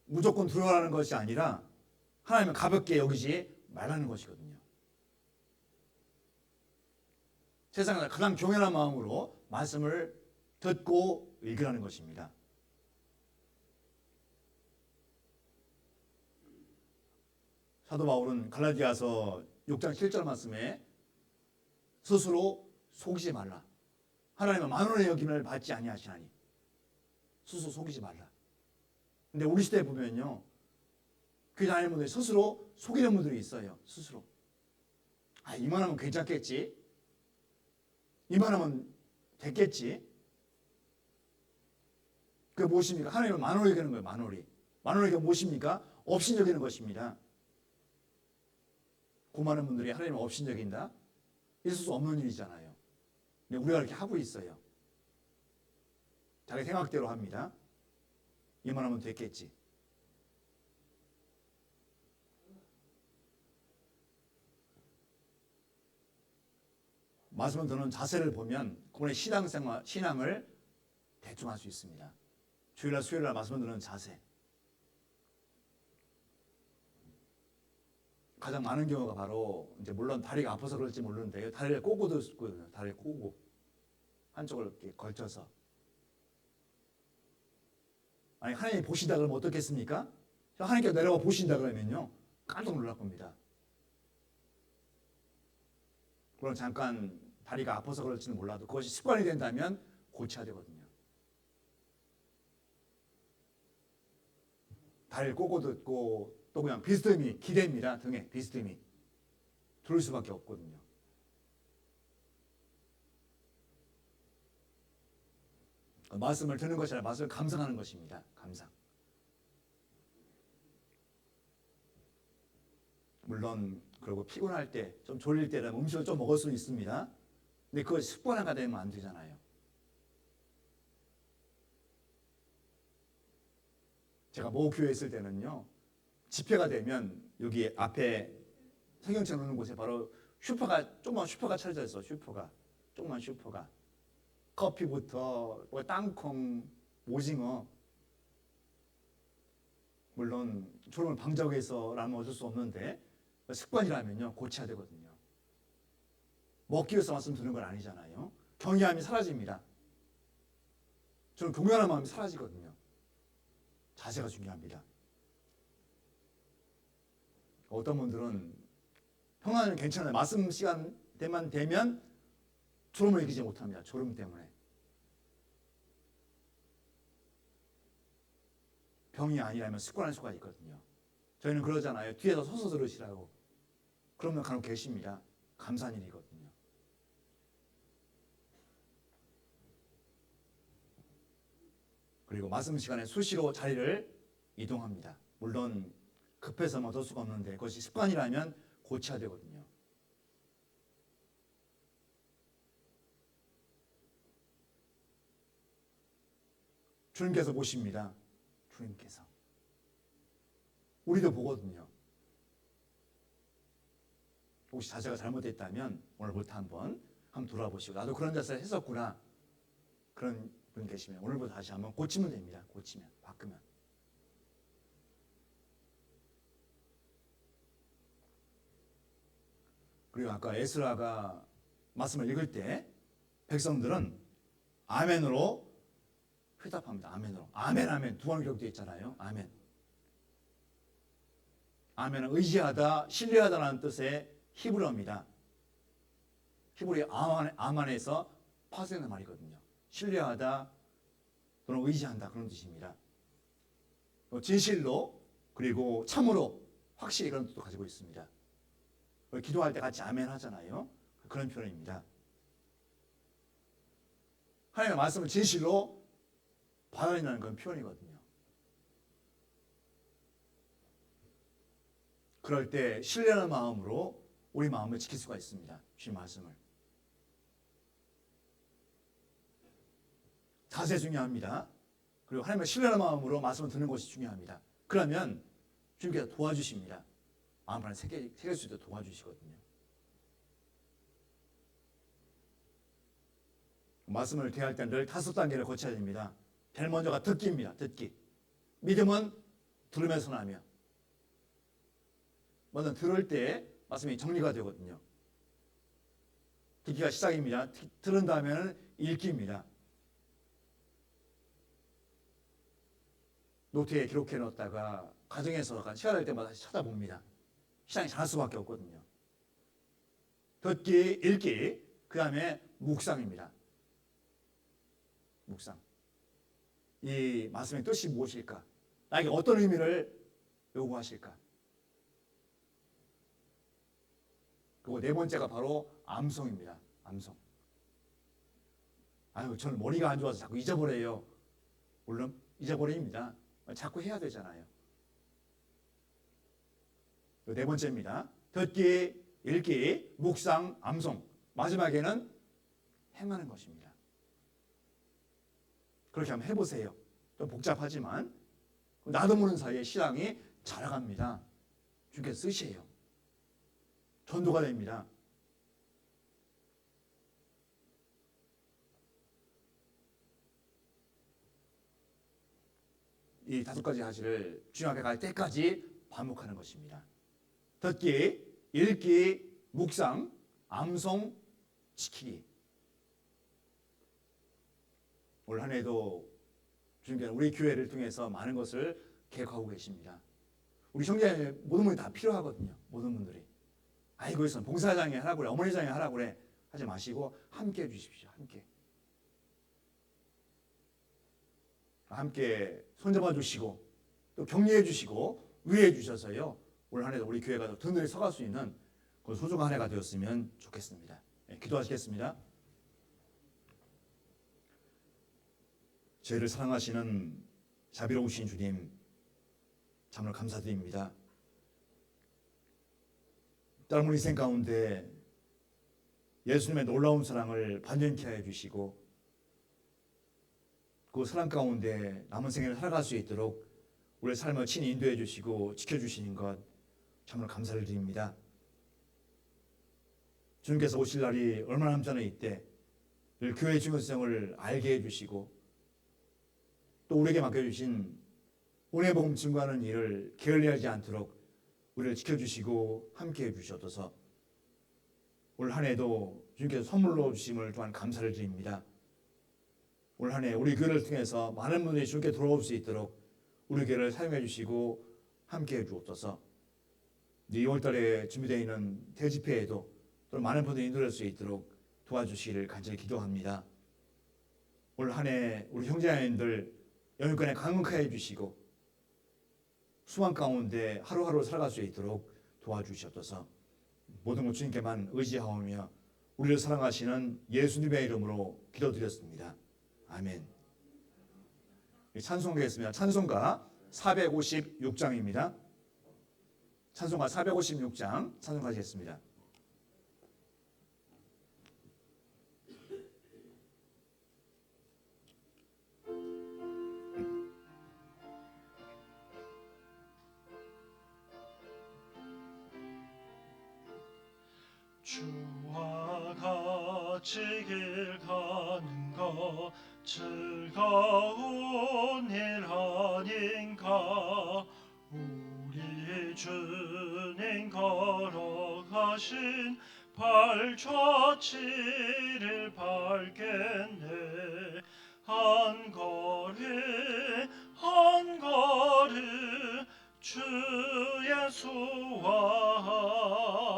무조건 두려워하는 것이 아니라 하나님을 가볍게 여기지 말라는 것이거든요. 세상에서 가장 경외한 마음으로 말씀을 듣고 읽으라는 것입니다. 사도 바울은 갈라디아서 6장 7절 말씀에 스스로 속이지 말라. 하나님은 만원의 여김을 받지 아니하시나니 스스로 속이지 말라. 근데 우리 시대에 보면요, 교회 다니는 분들이 스스로 속이는 분들이 있어요. 스스로. 아, 이만하면 괜찮겠지. 이만하면 됐겠지. 그게 무엇입니까? 하나님은 만원을 여기는 거예요. 만원이. 만원이 무엇입니까? 업신여기는 것입니다. 그 많은 분들이 하나님을 업신여긴다? 있을 수 없는 일이잖아요. 근데 우리가 그렇게 하고 있어요. 자기 생각대로 합니다. 이만하면 됐겠지. 말씀을 듣는 자세를 보면 그분의 신앙을 대충 할 수 있습니다. 주일날 수요일날 말씀을 듣는 자세. 가장 많은 경우가 바로 이제 물론 다리가 아파서 그럴지 모르는데 다리를 꼬고 듣거든요. 다리를 꼬고 한쪽을 이렇게 걸쳐서. 아니 하나님이 보신다 그러면 어떻겠습니까? 하나님께서 내려와 보신다 그러면요 깜짝 놀랄 겁니다. 물론 잠깐 다리가 아파서 그럴지는 몰라도 그것이 습관이 된다면 고쳐야 되거든요. 다리를 꼬고 듣고 또 그냥 비스듬히 기대입니다. 등에 비스듬히 들을 수밖에 없거든요. 말씀을 듣는 것이 아니라 말씀을 감상하는 것입니다. 감상. 물론 그리고 피곤할 때, 좀 졸릴 때라면 음식을 좀 먹을 수 있습니다. 근데 그걸 습관화가 되면 안 되잖아요. 제가 모교에 있을 때는요. 집회가 되면 여기 앞에 성경책 놓는 곳에 바로 조그만 슈퍼가 차려져 있어. 조그만 슈퍼가. 커피부터 뭐 땅콩, 오징어. 물론 졸음을 방지하기 위해서라면 어쩔 수 없는데 습관이라면요 고쳐야 되거든요. 먹기 위해서 말씀 듣는 건 아니잖아요. 경외함이 사라집니다. 저는 경외하는 마음이 사라지거든요. 자세가 중요합니다. 어떤 분들은 평안은 괜찮아요. 말씀 시간 때만 되면 졸음을 이기지 못합니다. 졸음 때문에. 병이 아니라면 습관할 수가 있거든요. 저희는 그러잖아요. 뒤에서 서서 들으시라고. 그러면 간혹 계십니다. 감사한 일이거든요. 그리고 말씀 시간에 수시로 자리를 이동합니다. 물론 급해서는 어쩔 수가 없는데 그것이 습관이라면 고쳐야 되거든요. 주님께서 보십니다. 주님께서. 우리도 보거든요. 혹시 자세가 잘못됐다면 오늘부터 한번 돌아보시고 나도 그런 자세를 했었구나. 그런 분 계시면 오늘부터 다시 한번 고치면 됩니다. 바꾸면. 그리고 아까 에스라가 말씀을 읽을 때 백성들은 아멘으로 회답합니다. 아멘으로. 아멘, 아멘. 두 번 기록되어 있잖아요. 아멘. 아멘은 의지하다, 신뢰하다라는 뜻의 히브리어입니다. 히브리 아만에서 파생된 말이거든요. 신뢰하다 또는 의지한다 그런 뜻입니다. 진실로 그리고 참으로 확실히 그런 뜻도 가지고 있습니다. 기도할 때 같이 아멘 하잖아요. 그런 표현입니다. 하나님의 말씀을 진실로 받아낸다는 그런 표현이거든요. 그럴 때 신뢰하는 마음으로 우리 마음을 지킬 수가 있습니다. 주님 말씀을. 자세 중요합니다. 그리고 하나님을 신뢰하는 마음으로 말씀을 듣는 것이 중요합니다. 그러면 주님께서 도와주십니다. 마음 안에 새길 수 있도록 도와주시거든요. 말씀을 대할 때 늘 5단계를 거쳐야 됩니다. 제일 먼저가 듣기입니다. 듣기. 믿음은 들으면서 나며. 먼저 들을 때 말씀이 정리가 되거든요. 듣기가 시작입니다. 들은 다음에는 읽기입니다. 노트에 기록해 놓았다가 가정에서 시간 날 때마다 다시 찾아봅니다. 시간이 지날 수밖에 없거든요. 듣기, 읽기, 그 다음에 묵상입니다. 묵상. 이 말씀의 뜻이 무엇일까? 나에게 어떤 의미를 요구하실까? 그리고 네 번째가 바로 암송입니다. 암송. 아유, 저는 머리가 안 좋아서 자꾸 잊어버려요. 물론 잊어버립니다. 자꾸 해야 되잖아요. 네 번째입니다. 듣기, 읽기, 묵상, 암송. 마지막에는 행하는 것입니다. 그렇게 한번 해보세요. 좀 복잡하지만 나도 모르는 사이에 신앙이 자라갑니다. 주께서 쓰시에요. 전도가 됩니다. 이 5가지 가지를 주님 앞에 갈 때까지 반복하는 것입니다. 듣기, 읽기, 묵상, 암송, 지키기. 올 한 해도 주님께서 우리 교회를 통해서 많은 것을 계획하고 계십니다. 우리 형제 모든 분이 다 필요하거든요. 모든 분들이. 아이고 있어 봉사장에 하라고 그래, 어머니장에 하라고 그래 하지 마시고 함께 해주십시오. 함께 손잡아 주시고 또 격려해 주시고 위해 주셔서요. 올 한 해도 우리 교회가 더 든든히 서갈 수 있는 그 소중한 한 해가 되었으면 좋겠습니다. 네, 기도하시겠습니다. 저희를 사랑하시는 자비로우신 주님, 참으로 감사드립니다. 짧은 인생 가운데 예수님의 놀라운 사랑을 반전케 하여 주시고 그 사랑 가운데 남은 생애를 살아갈 수 있도록 우리의 삶을 친히 인도해 주시고 지켜주시는 것 참으로 감사를 드립니다. 주님께서 오실 날이 얼마나 남지 않아 있때 늘 교회의 중요성을 알게 해주시고 또 우리에게 맡겨주신 은혜의 복음 증거하는 일을 게을리하지 않도록 우리를 지켜주시고 함께해 주셔서 올 한 해도 주님께서 선물로 주심을 또한 감사를 드립니다. 올 한 해 우리 교회를 통해서 많은 분들이 주님께 돌아올 수 있도록 우리 교회를 사용해 주시고 함께해 주옵소서. 2월 달에 준비되어 있는 대집회에도 또 많은 분들이 인도할 수 있도록 도와주시기를 간절히 기도합니다. 올 한 해 우리 형제자매님들 영육간에 강건케 해주시고 수완 가운데 하루하루 살아갈 수 있도록 도와주시옵소서. 모든 것 주님께만 의지하오며 우리를 사랑하시는 예수님의 이름으로 기도드렸습니다. 아멘. 찬송가겠습니다. 찬송가 456장입니다. 찬송가 456장 찬송가시겠습니다. 주와 같이 길 가는 것 즐거운 일 아닌가. 우리 주님 걸어가신 발자취를 밟겠네. 한 걸음 한 걸음 주 예수와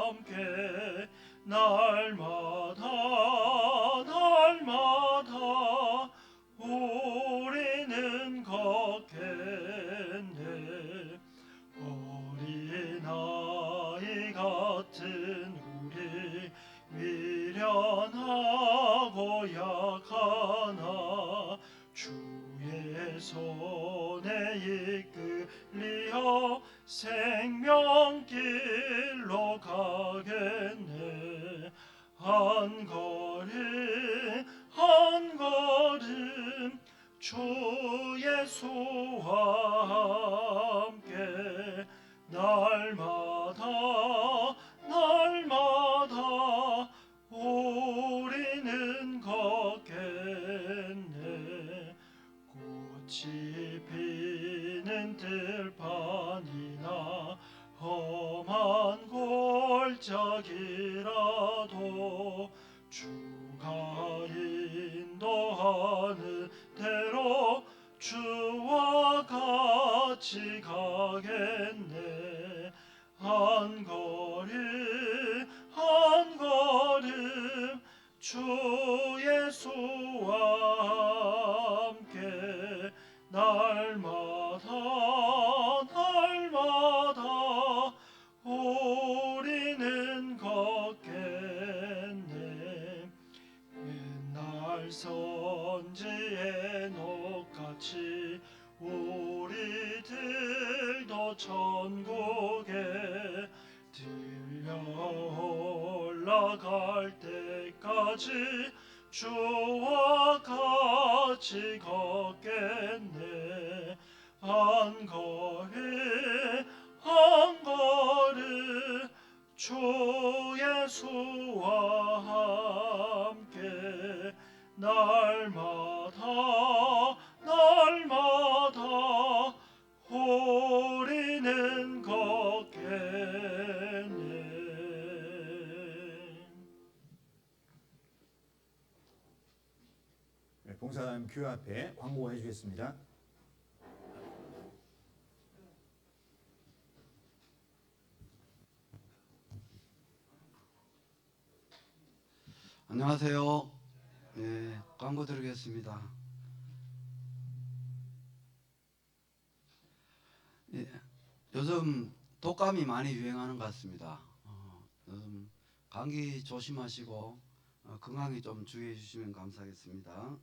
함께 날마다 우리는 걷겠네. 어린아이 같은 우리 미련하고 약하나 주의 손에 이끌리어 생명길로 가겠네. 한 걸음 한 걸음 주 예수와 함께 날마다 우리는 걷겠네. 꽃이 피는 들판이나 험한 골짜기라도 주가 인도하는 대로 주와 같이 가겠네. 한 걸음 한 걸음 주 예수와 함께 날마다 우리는 걷겠네. 옛날 선지의 녹같이 우리들도 천국에 들려 나갈 때까지 주와 같이 걷겠네. 한 걸음 한 걸음 주 예수와 함께 날마다 날마다 우리는 걷겠네. 네, 봉사자님 교회 앞에 광고해 주겠습니다. 안녕하세요. 예, 광고 드리겠습니다. 예, 요즘 독감이 많이 유행하는 것 같습니다. 요즘 감기 조심하시고 건강에 좀 주의해 주시면 감사하겠습니다.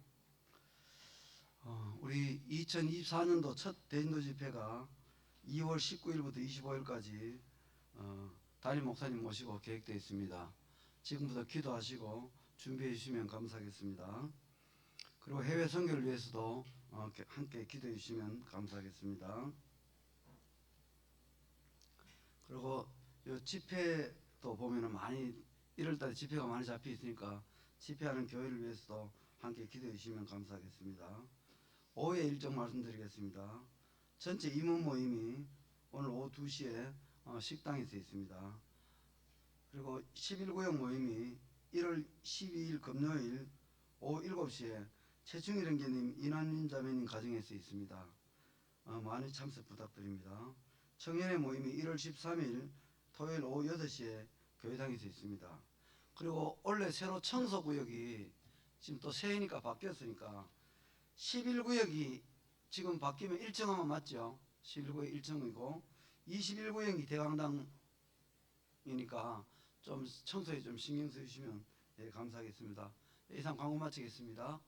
우리 2024년도 첫 대인도 집회가 2월 19일부터 25일까지 담임 목사님 모시고 계획되어 있습니다. 지금부터 기도하시고 준비해 주시면 감사하겠습니다. 그리고 해외 선교를 위해서도 함께 기도해 주시면 감사하겠습니다. 그리고 이 집회도 보면은 많이 1월달에 집회가 많이 잡혀 있으니까 집회하는 교회를 위해서도 함께 기도해 주시면 감사하겠습니다. 오후에 일정 말씀드리겠습니다. 전체 임원 모임이 오늘 오후 2시에 식당에서 있습니다. 그리고 11구역 모임이 1월 12일 금요일 오후 7시에 최충일 형제님 이난민 자매님 가정에서 있습니다. 많이 참석 부탁드립니다. 청년의 모임이 1월 13일 토요일 오후 8시에 교회당에서 있습니다. 그리고 원래 새로 청소구역이 지금 또 새해니까 바뀌었으니까 11구역이 지금 바뀌면 1정하면 맞죠? 11구역 1정이고 21구역이 대강당이니까 좀 청소에 좀 신경 써주시면 감사하겠습니다. 이상 광고 마치겠습니다.